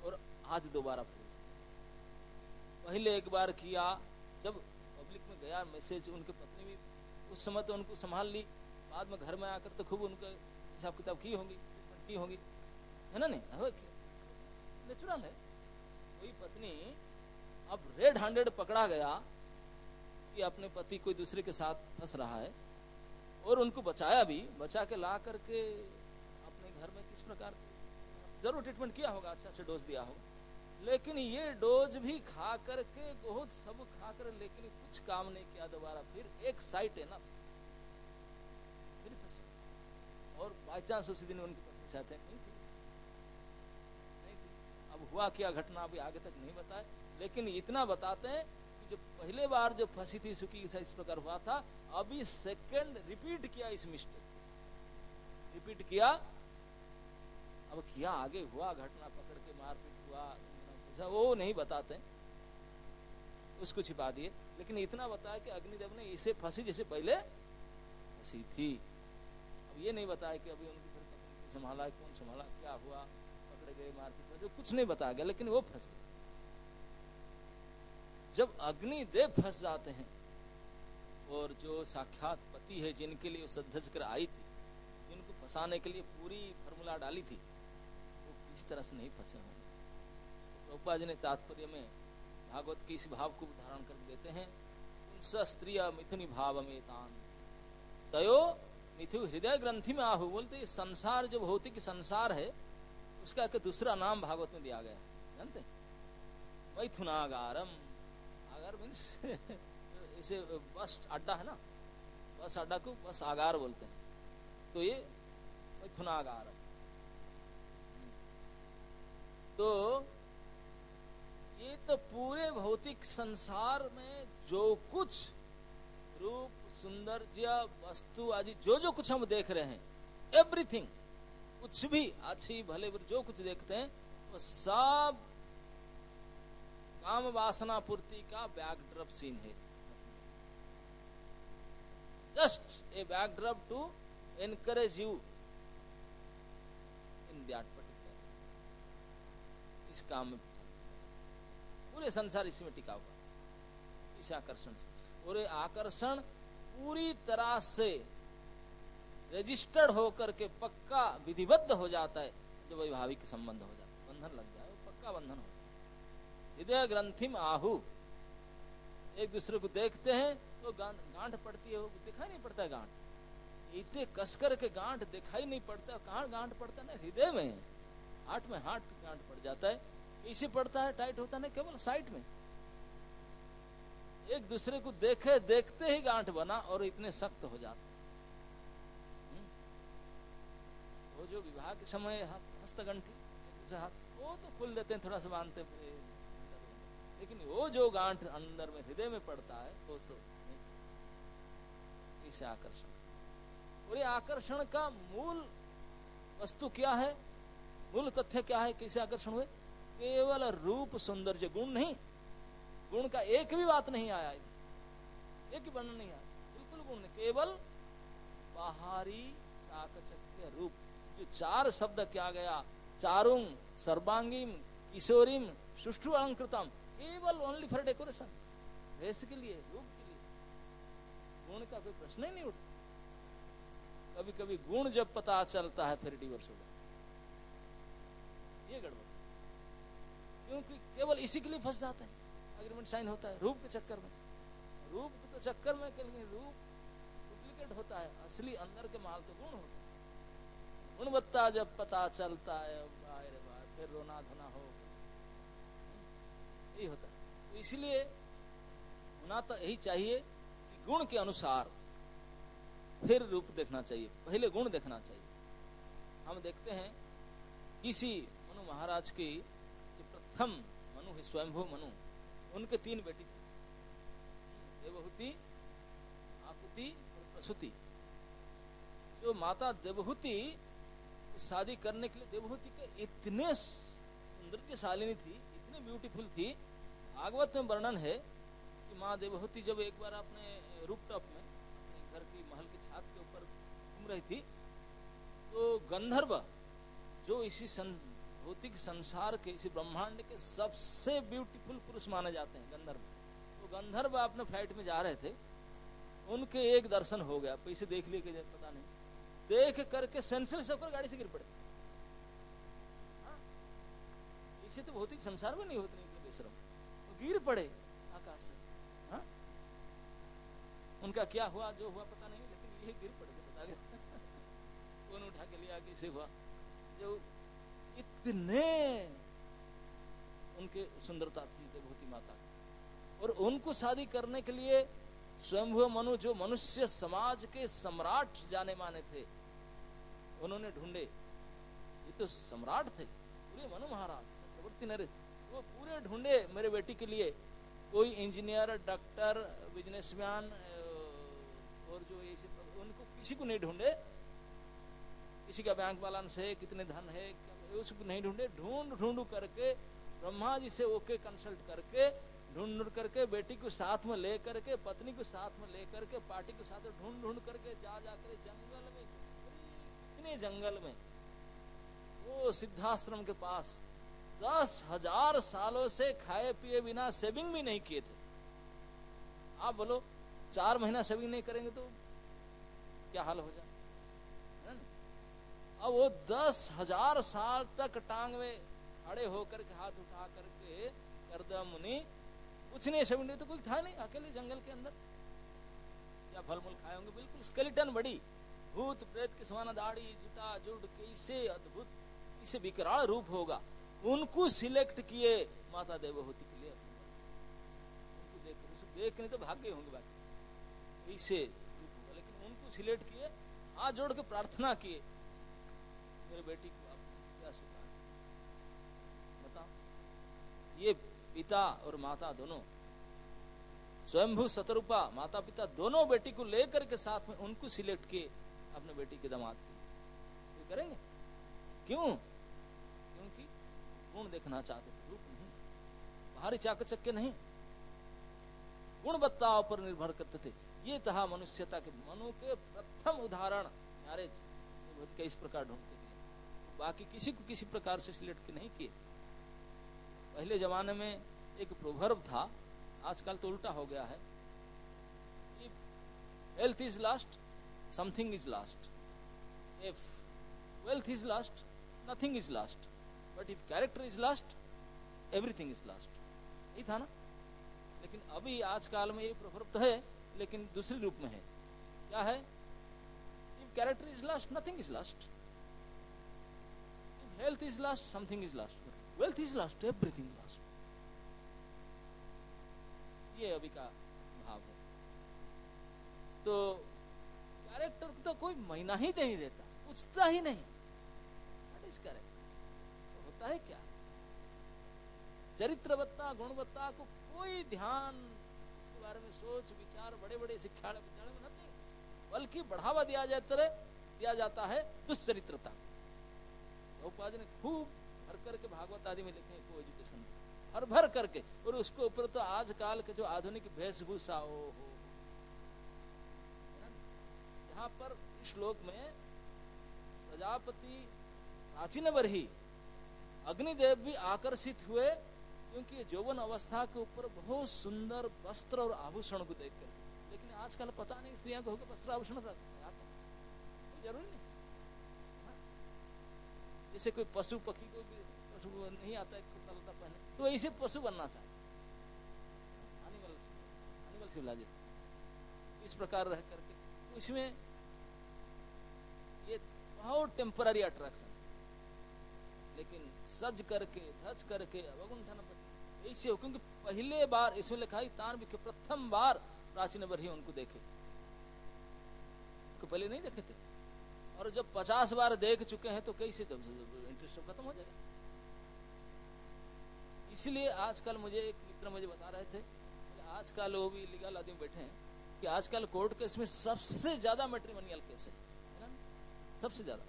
और आज दोबारा फिर पहले एक बार किया, जब पब्लिक में गया मैसेज, उनके पत्नी भी उस समय तो उनको संभाल ली, बाद में घर में आकर तो खूब उनका हिसाब किताब की होंगी, है ना, नहीं नेचुरल है। कोई पत्नी अब रेड हैंडेड पकड़ा गया कि अपने पति कोई दूसरे के साथ फंस रहा है और उनको बचाया भी, बचा के ला करके अपने घर में किस प्रकार जरूर ट्रीटमेंट किया होगा, अच्छा से डोज दिया होगा, लेकिन ये डोज भी खा करके बहुत सब खा कर, लेकिन कुछ काम नहीं किया, दोबारा फिर एक साइट है ना, फिर फंसे। और बाई चांस उसी दिन उनकी पत्नी चाहते हैं नहीं थी। अब हुआ क्या घटना अभी आगे तक नहीं बताए, लेकिन इतना बताते हैं कि जब पहले बार जब फंसी थी सुखी के साथ इस प्रकार हुआ था, अभी सेकंड रिपीट किया इस मिस्टेक, रिपीट किया। अब क्या आगे हुआ घटना, पकड़ के मारपीट हुआ, वो नहीं बताते, उसको छिपा दिए, लेकिन इतना बताया कि अग्निदेव ने इसे फंसी जैसे पहले फंसी थी। अब ये नहीं बताया कि अभी उनकी फिर संभाला, कौन संभाला, क्या हुआ, पकड़े गए, मारपीट, जो कुछ नहीं बताया गया, लेकिन वो फंस गए। जब अग्निदेव फंस जाते हैं और जो साक्षात पति है, जिनके लिए सद्धज कर आई थी, जिनको फंसाने के लिए पूरी फॉर्मूला डाली थी, वो किस तरह से नहीं फंसे होंगे। प्रभुपाद जी ने तात्पर्य में भागवत के इस भाव को धारण कर देते हैं, पुंस स्त्रिय मिथुनि भाव में तान तयो मिथु हृदय ग्रंथि में आहु। बोलते संसार जो भौतिक संसार है उसका एक दूसरा नाम भागवत में दिया गया, जानते मैथुनागारम। आगार मीन्स इसे बस अड्डा है ना, बस अड्डा को बस आगार बोलते हैं, तो ये मैथुनागारम। तो ये तो पूरे भौतिक संसार में जो कुछ रूप, सौंदर्य, वस्तु आदि जो कुछ हम देख रहे हैं, एवरीथिंग, कुछ भी अच्छी भले जो कुछ देखते हैं वो सब काम वासना पूर्ति का बैकड्रॉप सीन है, just a backdrop to encourage you in that particular, इस काम में पूरे संसार इसी में टिका हुआ, इस आकर्षण से। और ये आकर्षण पूरी तरह से रजिस्टर्ड होकर के पक्का विधिबद्ध हो जाता है जब वैवाहिक संबंध हो जाता है, बंधन लग जाए, वो पक्का बंधन हो जाता है। हृदय ग्रंथि में आहु, एक दूसरे को देखते हैं तो गांठ पड़ती है, वो दिखाई नहीं पड़ता है गांठ, इतने कसकर के गांठ दिखाई नहीं पड़ता, कहाँ गांठ पड़ता है ना, हृदय में, हार्ट में, हार्ट गांठ पड़ जाता है। कैसे पड़ता है, टाइट होता है केवल साइड में, एक दूसरे को देखे देखते ही गांठ बना और इतने सख्त हो जाते। वो जो विवाह के समय हस्तगंठी हाथ वो तो खोल देते हैं, थोड़ा सा बांधते, लेकिन वो जो गांठ अंदर में हृदय में पड़ता है वो तो इसे आकर्षण। और ये आकर्षण का मूल वस्तु क्या है, मूल तथ्य क्या है, कैसे आकर्षण हुए, केवल रूप सौंदर्य, गुण नहीं, गुण का एक भी बात नहीं आया, एक ही वर्णन नहीं आया, बिल्कुल गुण नहीं, केवल बाहरी चाकचक्य रूप। जो चार शब्द क्या गया, चारुंग सर्वांगीम किशोरीम सुष्ठु अलंकृतम, केवल ओनली फॉर डेकोरेशन, वेश के लिए, रूप के लिए, गुण का कोई प्रश्न ही नहीं उठता। कभी कभी गुण जब पता चलता है फिर डिवोर्स हो जाता, ये गड़बड़, क्योंकि केवल इसी के लिए फंस जाते हैं, एग्रीमेंट साइन होता है रूप के चक्कर में, रूप के तो चक्कर में रूप डुप्लीकेट होता है, असली अंदर के माल तो गुण होता है। गुणवत्ता जब पता चलता है फिर रोना धोना हो, यही होता है। तो इसलिए होना तो यही चाहिए कि गुण के अनुसार फिर रूप देखना चाहिए, पहले गुण देखना चाहिए। हम देखते हैं किसी मनु महाराज की जो प्रथम मनु है, स्वयंभू मनु, उनके 3 बेटी थे, देवहूति, आकुति और प्रसूति। जो माता देवहूति शादी करने के लिए, देवहूति के इतने सौंदर्यशालिनी थी, इतनी ब्यूटीफुल थी, भागवत में वर्णन है कि माँ देवहूति जब एक बार अपने रूपटॉप में, अपने घर की महल की छत के ऊपर घूम रही थी, तो गंधर्व जो इसी भौतिक संसार के, इसी ब्रह्मांड के सबसे ब्यूटीफुल पुरुष माने जाते हैं गंधर्व, तो गंधर्व अपने फ्लाइट में जा रहे थे, उनके एक दर्शन हो गया, पैसे देख लिए कि पता नहीं, देख करके सेंसलेस होकर गाड़ी से गिर पड़े। इसे तो भौतिक संसार में नहीं होते, नहीं बेशरम, तो गिर पड़े आकाश से। हाँ? उनका क्या हुआ, जो हुआ पता नहीं, लेकिन ये गिर पड़े तो पता गया कौन उठा के लिया, कैसे हुआ। जो इतने उनके सुंदरता थी देवहूति माता, और उनको शादी करने के लिए स्वयंभू मनु, जो मनुष्य समाज के सम्राट जाने माने थे, उन्होंने ढूंढे। ये तो सम्राट थे पूरे, मनु महाराज चक्रवर्ती नरेश, वो पूरे ढूंढे मेरे बेटी के लिए, कोई इंजीनियर, डॉक्टर, बिजनेसमैन, और जो ऐसे, उनको किसी को नहीं ढूंढे, किसी का बैंक बैलेंस है, कितने धन है, उसको नहीं ढूंढे, ढूंढ करके ब्रह्मा जी से ओके कंसल्ट करके, ढूंढ करके बेटी को साथ में ले करके, पत्नी को साथ में ले करके, पार्टी को साथ में ढूंढ करके जा कर जंगल में, इतने जंगल में, वो सिद्धाश्रम के पास 10,000 सालों से खाए पिए बिना सेविंग भी नहीं किए थे। आप बोलो 4 महीना सेविंग नहीं करेंगे तो क्या हाल हो जाए। अब वो 10,000 साल तक टांग में खड़े होकर के, हाथ उठा करके, करदम मुनि, कुछ नहीं सेविंग, तो कोई था नहीं, अकेले जंगल के अंदर, या फल मूल खाए होंगे, बिल्कुल स्केलेटन बड़ी, भूत प्रेत के समान दाढ़ी, जुटा जुड़, कैसे अद्भुत, इसे विकराल रूप होगा। उनको सिलेक्ट किए माता देवहूति के लिए, उनको देख नहीं तो भाग गए होंगे बाकी, ऐसे रूप होगा, लेकिन उनको सिलेक्ट किए, हाथ जोड़ के प्रार्थना किए, मेरे बेटी को आप क्या स्वीकार, बताओ। ये पिता और माता दोनों, स्वयंभू शतरूपा माता पिता दोनों बेटी को लेकर के साथ में उनको सिलेक्ट किए अपने बेटी के दामाद के लिए। ये करेंगे क्यों? क्योंकि गुण देखना चाहते थे, रूप नहीं, बाहरी चाकचक्य नहीं, गुणवत्ताओं पर निर्भर करते थे। ये था मनुष्यता के, मनु के प्रथम उदाहरण मैरिज के इस प्रकार ढूंढते थे, बाकी किसी को किसी प्रकार से सिलेक्ट नहीं किए। पहले जमाने में एक प्रोवर्ब था, आजकल तो उल्टा हो गया है, if health is last something is last, if wealth is last nothing is last, but if character is last everything is last. यही था ना। लेकिन अभी आजकल में ये प्रोवर्ब तो है, लेकिन दूसरे रूप में है। क्या है? If character is last nothing is last, if health is last something is last, wealth is last everything last. ये अभी का भाव है। तो कैरेक्टर को तो कोई महीना ही नहीं देता, पूछता ही नहीं, व्हाट इज कैरेक्टर, तो होता है क्या? चरित्रवत्ता गुणवत्ता को कोई ध्यान, इसके बारे में सोच विचार बड़े बड़े शिक्षा विचार में नहीं, बल्कि बढ़ावा दिया जाता है दुश्चरित्रता। प्रभुपाद ने खूब भर करके भागवत आदि में लिखे को एजुकेशन भर भर करके, और उसके ऊपर तो आजकल के जो आधुनिक वेशभूषा हो, यहाँ पर श्लोक में प्रजापति प्राचीन बरही अग्निदेव भी आकर्षित हुए, क्योंकि यौवन अवस्था के ऊपर बहुत सुंदर वस्त्र और आभूषण को देख कर। लेकिन आजकल पता नहीं स्त्रियां को होकर वस्त्र आभूषण रखते हैं, कोई जरूरी नहीं। जैसे कोई पशु पक्षी को भी पशु नहीं आता है कुर्ता लता पहने, तो ऐसे पशु बनना चाहिए, एनिमल सिविलाइजेशन इस प्रकार रह करके। तो इसमें ये बहुत टेम्पररी अट्रैक्शन, लेकिन सज करके धज करके अवगुंठन ऐसे हो, क्योंकि पहले बार इसमें लिखा है तान के प्रथम बार प्राचीन बरही उनको देखे, उनको पहले नहीं देखे थे, और जब 50 बार देख चुके हैं तो कैसे इंटरेस्ट खत्म हो जाएगा। इसलिए आजकल मुझे एक मित्र मुझे बता रहे थे, आजकल वो भी लीगल आदमी बैठे हैं कि आजकल कोर्ट केस में सबसे ज्यादा मैट्रिमोनियल केस है ना, सबसे ज्यादा।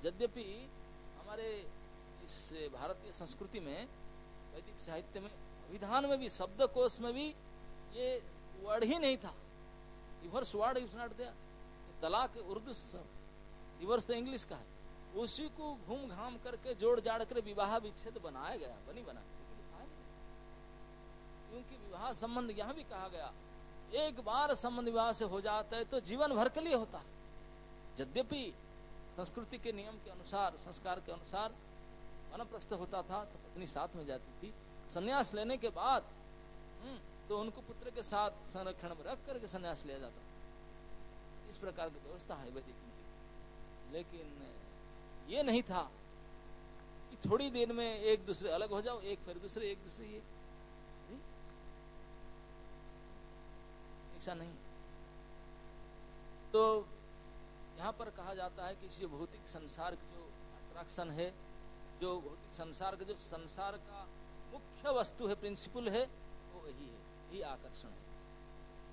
यद्यपि हमारे इस भारतीय संस्कृति में, वैदिक साहित्य में, विधान में भी, शब्दकोश में भी ये वर्ड ही नहीं था। Reverse word is not there. तलाक उर्दू रिवर्स तो इंग्लिश का है, उसी को घूम घाम करके जोड़ जाड़ कर विवाह विच्छेद बनाया गया, बनी बना। क्योंकि विवाह संबंध यहाँ भी कहा गया, एक बार संबंध विवाह से हो जाता है तो जीवन भर के लिए होता है। यद्यपि संस्कृति के नियम के अनुसार, संस्कार के अनुसार वानप्रस्थ होता था तो पत्नी साथ में जाती थी। संन्यास लेने के बाद तो उनको पुत्र के साथ संरक्षण में रख करके संन्यास लिया जाता। इस प्रकार की व्यवस्था है वैदिक में। लेकिन ये नहीं था कि थोड़ी देर में एक दूसरे अलग हो जाओ, एक फिर दूसरे, एक दूसरे, ये ऐसा नहीं। तो यहाँ पर कहा जाता है कि इस भौतिक संसार की जो अट्रैक्शन है, जो भौतिक संसार का, जो संसार का मुख्य वस्तु है, प्रिंसिपल है, वो यही है, यही आकर्षण है।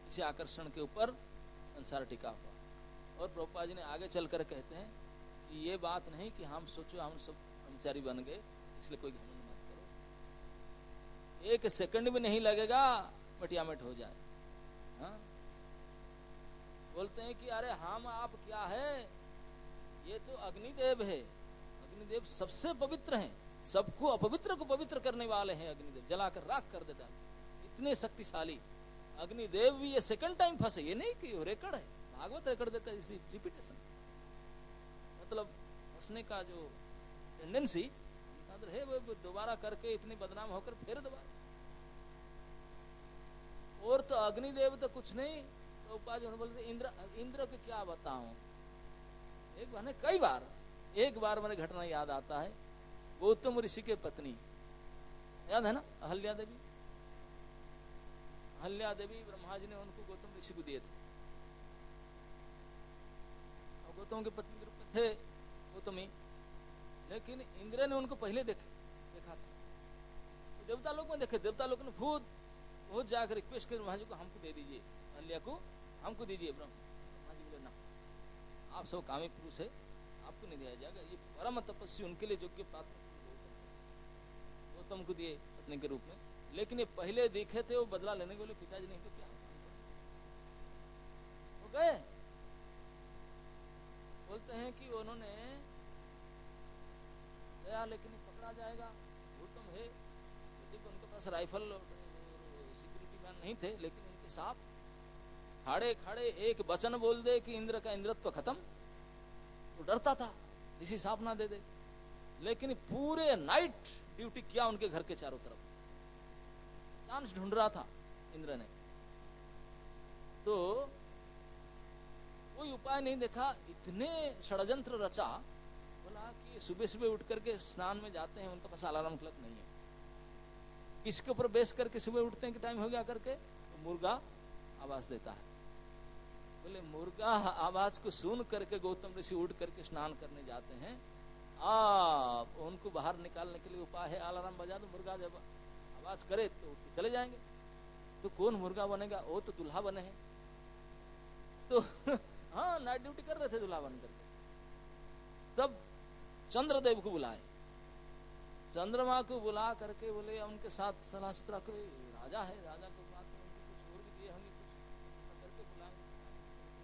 इसी आकर्षण के ऊपर संसार टिका हुआ। और प्रभुपाद जी ने आगे चलकर कहते हैं कि ये बात नहीं कि हम सोचो हम सब ब्रह्मचारी बन गए इसलिए कोई घमंड मत करो, एक सेकंड भी नहीं लगेगा मटियामेट हो जाए। हाँ? बोलते हैं कि अरे हम आप क्या है, ये तो अग्निदेव है। अग्निदेव सबसे पवित्र हैं, सबको अपवित्र को पवित्र करने वाले हैं। अग्निदेव जलाकर राख कर देता है, इतने शक्तिशाली अग्निदेव भी ये सेकंड टाइम फंसे। ये नहीं कि रेकर्ड है, भागवत रेकर्ड देता है इसी रिपीटेशन। मतलब फंसने का जो टेंडेंसी है वो दोबारा करके इतनी बदनाम होकर फिर दोबारा। और तो अग्निदेव तो कुछ नहीं, तो उपाज बोलते इंद्र के क्या बताऊं। एक बार नहीं, कई बार, एक बार मैंने घटना याद आता है। गौतम ऋषि के पत्नी याद है ना, अहल्या देवी। अहल्या देवी ब्रह्मा जी ने उनको गौतम ऋषि को दिए थे। और गौतम के पत्नी के रूप में थे गौतमी, लेकिन इंद्र ने उनको पहले देखा था। तो देवता लोग में देखे, देवता लोग ने बहुत जाकर रिक्वेस्ट कर ब्रह्मा जी को हमको दे दीजिए, अहल्या को हमको दीजिए। ब्रह्मा जी बोले ना, आप सब कामी पुरुष है, आपको नहीं दिया जाएगा। ये परम तपस्वी, उनके लिए योग्य पात्र गौतम को दिए पत्नी के रूप में। लेकिन ये पहले देखे थे, वो बदला लेने के लिए पिताजी नहीं तो क्या हो गए। बोलते हैं कि उन्होंने गया, लेकिन पकड़ा जाएगा, गौतम है। यदि उनके पास राइफल सिक्योरिटी मैन नहीं थे, लेकिन उनके साथ खड़े खड़े एक वचन बोल दे कि इंद्र का इंद्रत्व खत्म, तो डरता था इसी साफ ना दे दे। लेकिन पूरे नाइट ड्यूटी किया उनके घर के चारों तरफ, चांस ढूंढ रहा था इंद्र ने। तो कोई उपाय नहीं देखा, इतने षड्यंत्र रचा। बोला कि सुबह सुबह उठ करके स्नान में जाते हैं, उनके पास अलार्म क्लॉक नहीं है। किसके ऊपर बेस करके सुबह उठते हैं कि टाइम हो गया करके, तो मुर्गा आवाज देता है। बोले मुर्गा आवाज को सुन करके गौतम ऋषि उठ करके स्नान करने जाते हैं। उनको बाहर निकालने के लिए उपाय है, अलार्म बजा दो, मुर्गा जब आवाज करे तो उठ के चले जाएंगे। तो कौन मुर्गा बनेगा, वो तो दूल्हा बने हैं। तो हाँ, नाइट ड्यूटी कर रहे थे दूल्हा बन करके। तब चंद्रदेव को बुलाए, चंद्रमा को बुला करके बोले उनके साथ सलाह सुतरा, कोई राजा है, राजा को बात कुछ और भी दिए होंगे, कुछ करके बुलाएंगे,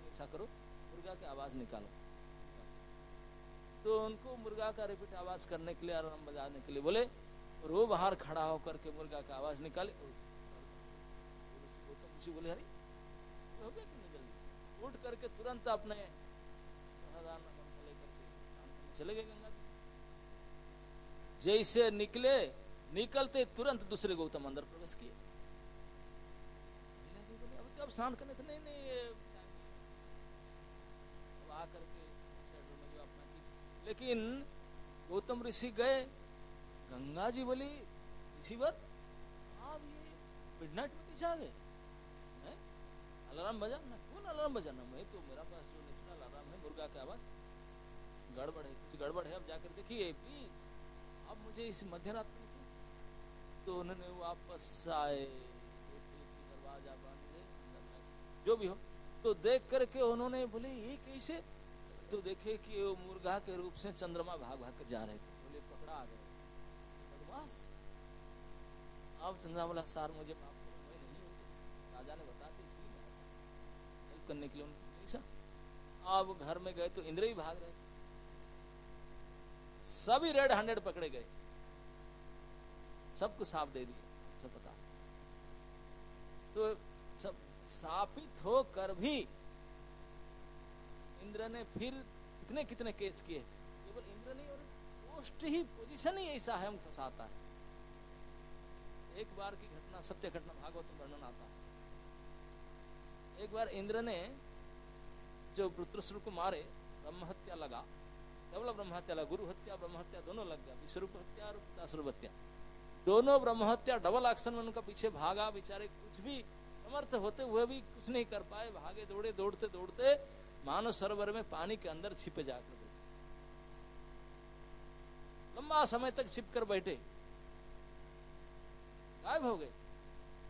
ऐसा करो मुर्गा की आवाज निकालो। तो उनको मुर्गा का रिपीट आवाज करने के लिए, अलार्म बजाने के लिए बोले, और वो बाहर खड़ा होकर के मुर्गा का आवाज निकाले। गौतम ऋषि बोले अरे हो गया कितनी जल्दी, उठ करके तुरंत अपने चले गए गंगा जी। जैसे निकले, निकलते तुरंत दूसरे गौतम अंदर प्रवेश किए। अब तो अब स्नान करने थे, नहीं आकर के अपना की। लेकिन गौतम ऋषि गए, गंगा जी बोली ऋषिवत आप ये मिडनाइट में कैसे आ गए, अलार्म बजा ना, कौन अलार्म बजाना, मैं तो मेरा पास जो नेचुरल अलार्म है मुर्गा की आवाज। गड़बड़ है, कुछ गड़बड़ है, अब जाकर देखिए प्लीज। अब मुझे इस मध्यरात में तो उन्होंने वापस आए, दरवाजा बंद है, जो भी हो, तो देख करके उन्होंने बोले ये कैसे, तो देखे कि वो मुर्गा के रूप से चंद्रमा भाग भाग कर जा रहे थे। बोले पकड़ा आ गए बदमाश। अब चंद्रमा बोला सार मुझे माफ करो, मैं नहीं हूँ, राजा ने बता दी इसलिए हेल्प करने के लिए उनको ऐसा। अब घर में गए तो इंद्र ही भाग रहे थे, सभी रेड हैंडेड पकड़े गए, सबको साफ दे दिए, सब पता। तो सब सापित होकर भी इंद्र ने फिर कितने कितने केस किए, केवल इंद्र नहीं और पोस्ट ही, पोजीशन ही ऐसा है, हम फंसाता है। एक बार की घटना, सत्य घटना, भागवत में वर्णन आता है। एक बार इंद्र ने जो वृत्रासुर को मारे, ब्रह्म हत्या लगा, केवल ब्रह्म हत्या लगा, गुरु हत्या ब्रह्म हत्या दोनों लग गया, विश्वरूप हत्या और पितासुर हत्या दोनों ब्रह्म हत्या डबल एक्शन में उनका पीछे भागा, बेचारे कुछ भी समर्थ होते हुए भी कुछ नहीं कर पाए, भागे दौड़े, दौड़ते दौड़ते मानव सरोवर में पानी के अंदर छिपे जाकर बैठे, लंबा समय तक छिप कर बैठे, गायब हो गए।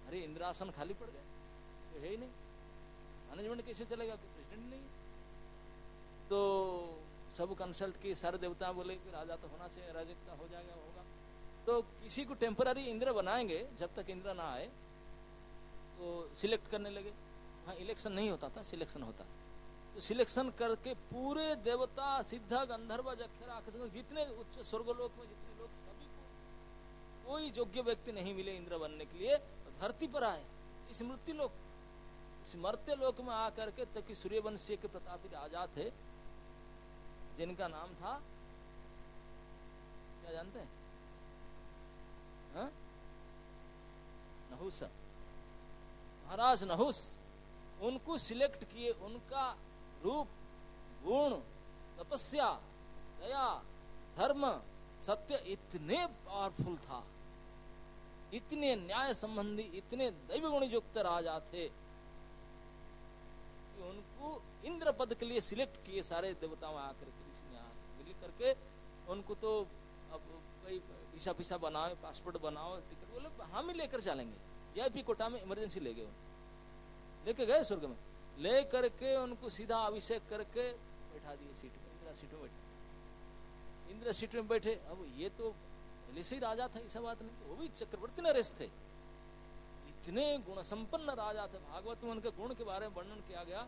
अरे इंद्रासन खाली पड़ गए, तो है ही नहीं, मैनेजमेंट कैसे चलेगा, कोई प्रेसिडेंट नहीं। तो सब कंसल्ट किए, सारे देवता बोले कि राजा तो होना चाहिए, राजकता हो जाएगा, होगा। तो किसी को टेम्पररी इंद्र बनाएंगे, जब तक इंद्र ना आए, तो सिलेक्ट करने लगे। वहाँ इलेक्शन नहीं होता था, सिलेक्शन होता। तो सिलेक्शन करके पूरे देवता, सिद्ध, गंधर्व, जक्षर, आकाश, जितने उच्च स्वर्गलोक में जितने लोग, सभी को कोई योग्य व्यक्ति नहीं मिले इंद्र बनने के लिए। धरती पर आए, इस मृत्यु लोक, इस मरते लोक में आकर के, तब कि सूर्यवंशी के प्रतापी राजा थे, जिनका नाम था, क्या जानते हैं, हाँ? नहुस, महाराज नहुस, उनको सिलेक्ट किए। उनका रूप, गुण, तपस्या, दया, धर्म, सत्य इतने पावरफुल था, इतने न्याय संबंधी, इतने दैव गुण युक्त राजा थे कि उनको इंद्र पद के लिए सिलेक्ट किए सारे देवताओं आकर के, मिल करके उनको। तो अब भाई वीसा पीसा बनाओ, पासपोर्ट बनाओ, टिकट, बोले हम ही लेकर चलेंगे, वीआईपी कोटा में इमरजेंसी ले गए, लेके गए स्वर्ग में, ले करके उनको सीधा अभिषेक करके बैठा दिए सीट में, इंद्र सीट में बैठे, इंद्र सीट में बैठे। अब ये तो पहले से ही राजा था, ऐसा बात नहीं, तो वो भी चक्रवर्ती नरेश थे, इतने गुण संपन्न राजा थे। भागवत में उनके गुण के बारे में वर्णन किया गया,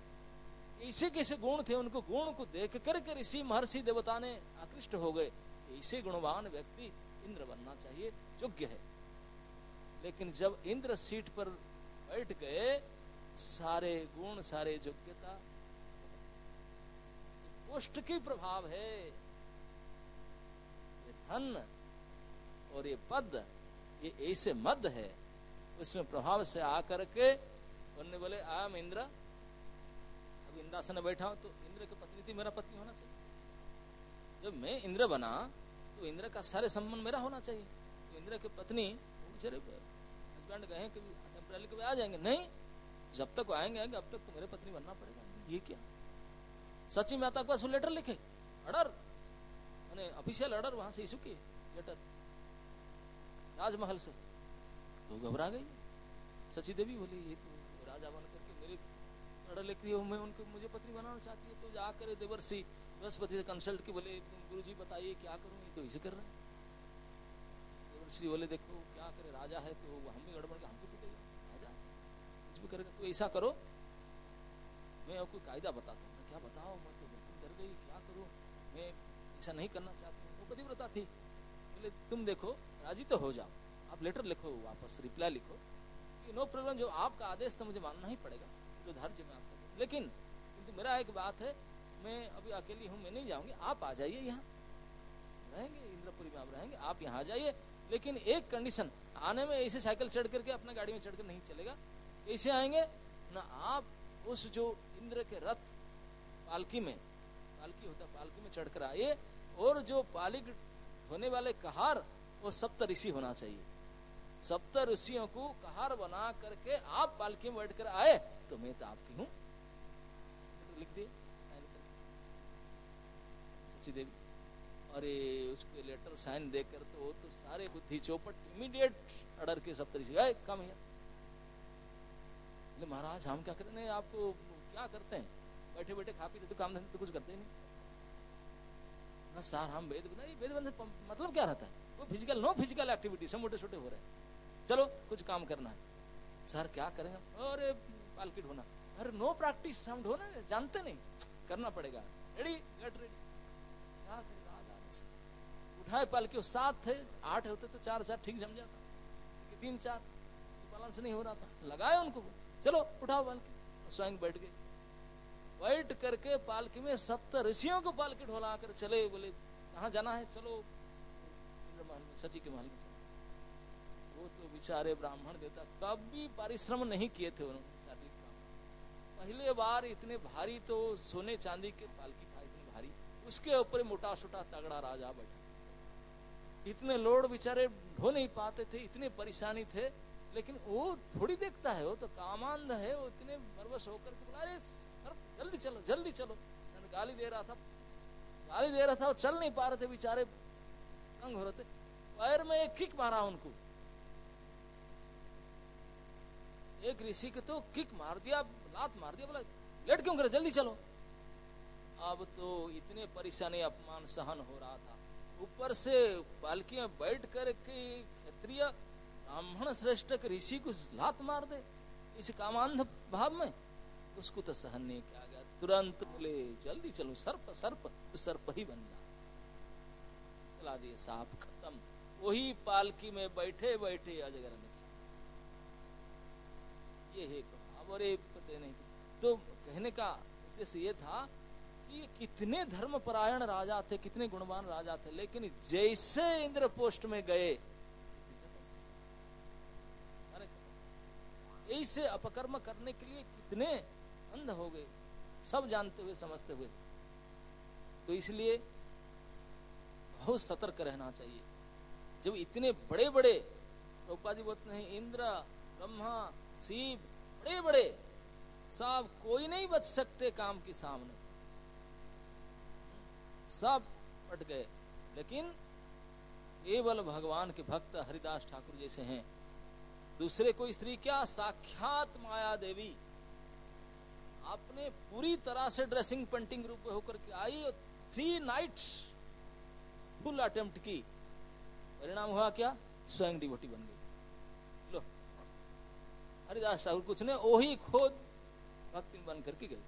ऐसे कैसे गुण थे, उनको गुण को देख करके ऋषि महर्षि देवता ने आकृष्ट हो गए, ऐसे गुणवान व्यक्ति इंद्र बनना चाहिए, योग्य है। लेकिन जब इंद्र सीट पर बैठ गए, सारे गुण, सारे योग्यता, पोस्ट की प्रभाव है, ये धन और ये पद, ये ऐसे मद है, उसमें प्रभाव से आकर के उन्होंने बोले आम इंद्र, अब इंद्रासन में बैठा हूं, तो इंद्र की पत्नी थी, मेरा पत्नी होना चाहिए। जब मैं इंद्र बना तो इंद्र का सारे संबंध मेरा होना चाहिए। तो इंद्र की पत्नी, बेचारे हस्बैंड गए कि टेम्पररी के आ जाएंगे, नहीं, जब तक आएंगे अब तक तो मेरे पत्नी बनना पड़ेगा। ये क्या, सची माता के पास लेटर लिखे, ऑर्डर, मैंने ऑफिशियल ऑर्डर वहां से इशू किए, लेटर राजमहल से। तो घबरा गई सची देवी, बोली ये तो राजा बन करके मेरे ऑर्डर लिखती है, मैं उनको, मुझे पत्नी बनाना चाहती है। तो जाकर देवर्षि बृहस्पति से कंसल्ट की, बोले गुरुजी बताइए क्या करूं, ये तो ऐसे कर रहे हैं। देवर्षि बोले देखो क्या करे, राजा है तो हम भी गड़बड़, हमको पीटेगा राजा, कुछ भी करेगा, तो ऐसा करो, मैं आपको कायदा बताता हूँ। क्या बताओ, मैं तो बिल्कुल डर गई, क्या करूँ, मैं ऐसा नहीं करना चाहती हूँ। वो पतिव्रता थी, बोले तुम देखो राजी तो हो जाओ, आप लेटर लिखो, वापस रिप्लाई लिखो कि नो प्रॉब्लम, जो आपका आदेश तो मुझे मानना ही पड़ेगा, जो धार्य में आपका, लेकिन किंतु मेरा एक बात है, मैं अभी अकेली हूँ, मैं नहीं जाऊंगी, आप आ जाइए, यहाँ रहेंगे, इंद्रपुरी में आप रहेंगे, आप यहाँ आ जाइए, लेकिन एक कंडीशन, आने में ऐसे साइकिल चढ़ करके अपना गाड़ी में चढ़कर नहीं चलेगा। कैसे आएंगे ना, आप उस जो इंद्र के रथ, पालकी में, पालकी होता है, पालकी में चढ़कर आइए, और जो पालिक होने वाले कहार, वो सप्त ऋषि होना चाहिए। सप्त ऋषियों को कहार बना करके आप पालकी में बैठ कर आए तो मैं तो आपकी हूं, लिख दिए सची देवी। अरे उसके लेटर साइन देकर तो वो तो सारे बुद्धि चौपट इमीडिएट अडर के सब तरीके गए कम है। महाराज हम क्या करें, नहीं आपको क्या करते हैं, बैठे बैठे खा पी तो काम धंधे तो कुछ करते ही नहीं ना सर। हम वेद नहीं, वेद बंधन मतलब क्या रहता है, वो फिजिकल नो फिजिकल एक्टिविटी सब मोटे छोटे हो रहे हैं, चलो कुछ काम करना है। सर क्या करेंगे, अरे पालकी ढोना, अरे नो प्रैक्टिस, हम ढोना जानते नहीं, करना पड़ेगा, रेडी गेट रेडी। क्या करेगा आने से उठाए पालकी, 7 थे 8 होते तो 4 ठीक जम जाता, 3-4 बैलेंस नहीं हो रहा था, लगाए उनको, चलो उठाओ पालकी, स्वयं बैठ गए। बैठ करके पालकी में 70 ऋषियों को पालकी ढोला कर चले, बोले कहाँ जाना है, चलो महल में, सची के महल में। वो तो बेचारे ब्राह्मण देवता कभी परिश्रम नहीं किए थे उन्होंने शारीरिक काम। पहले बार इतने भारी तो सोने चांदी के पालकी था, इतनी भारी, उसके ऊपर मोटा छोटा तगड़ा राजा बैठा, इतने लोड बेचारे ढो नहीं पाते थे, इतने परेशानी थे। लेकिन वो थोड़ी देखता है, वो तो कामांध है, वो इतने बरबस होकर के बोला, अरे सर जल्दी चलो जल्दी चलो। गाली दे रहा था, वो चल नहीं पा रहे थे बेचारे, तंग हो रहे थे। पैर में एक किक मारा उनको, एक ऋषि को तो किक मार दिया, लात मार दिया, बोला लेट क्यों करे, जल्दी चलो। अब तो इतने परेशानी अपमान सहन हो रहा था, ऊपर से पालकी में बैठ कर के क्षत्रिय ब्राह्मण श्रेष्ठ के ऋषि को लात मार दे इस कामांध भाव में, उसको तो सहन नहीं किया गया। तुरंत बोले जल्दी चलो, सर्प सर्प तो सर्प ही बन जा, चला दिए सांप, खत्म। वही पालकी में बैठे बैठे अजगर निकला। ये है अब, और पते नहीं। तो कहने का उद्देश्य ये था कि कितने धर्मपरायण राजा थे, कितने गुणवान राजा थे, लेकिन जैसे इंद्रपोस्ट में गए ऐसे अपकर्म करने के लिए कितने अंध हो गए, सब जानते हुए समझते हुए। तो इसलिए बहुत सतर्क रहना चाहिए। जब इतने बड़े बड़े प्रभुपाद जी बोलते हैं, इंद्र ब्रह्मा शिव बड़े बड़े सब कोई नहीं बच सकते काम के सामने, सब पट गए। लेकिन केवल भगवान के भक्त हरिदास ठाकुर जैसे हैं, दूसरे कोई स्त्री क्या, साक्षात माया देवी आपने पूरी तरह से ड्रेसिंग पेंटिंग रूप में होकर के आई, 3 नाइट्स फुल अटेम्प्ट की, परिणाम हुआ क्या, स्वयं डिवोटी बन गई। लो हरिदास ठाकुर कुछ ने वही खुद भक्ति बन करके गए,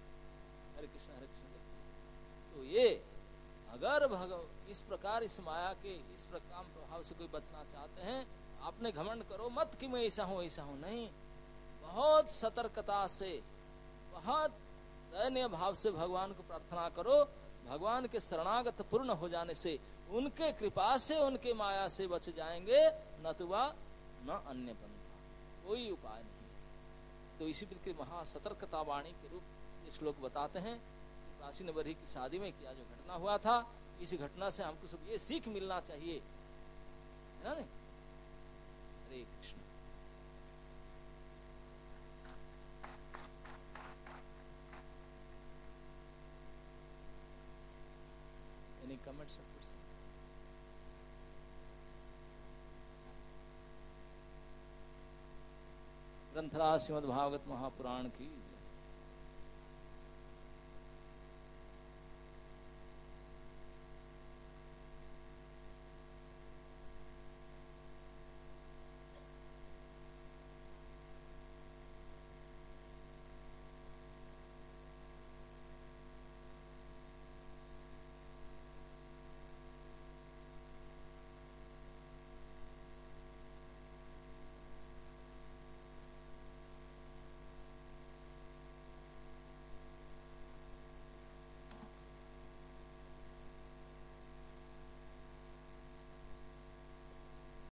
हरे कृष्ण हरे कृष्ण। तो ये अगर इस प्रकार इस माया के इस प्रकार प्रभाव से कोई बचना चाहते हैं, आपने घमंड करो मत कि मैं ऐसा हूं नहीं, बहुत सतर्कता से, बहुत दयनीय भाव से भगवान को प्रार्थना करो। भगवान के शरणागत पूर्ण हो जाने से, उनके कृपा से, उनके माया से बच जाएंगे, नतुवा न अन्य पंथा, कोई उपाय नहीं। तो इसी प्रकार महा सतर्कता वाणी के रूप ये श्लोक बताते हैं। प्राचीन बरही की शादी में क्या जो घटना हुआ था, इस घटना से हमको सब ये सीख मिलना चाहिए, है ना नहीं। हरे कृष्ण। Any comments? ग्रंथराज श्रीमद् भागवत महापुराण की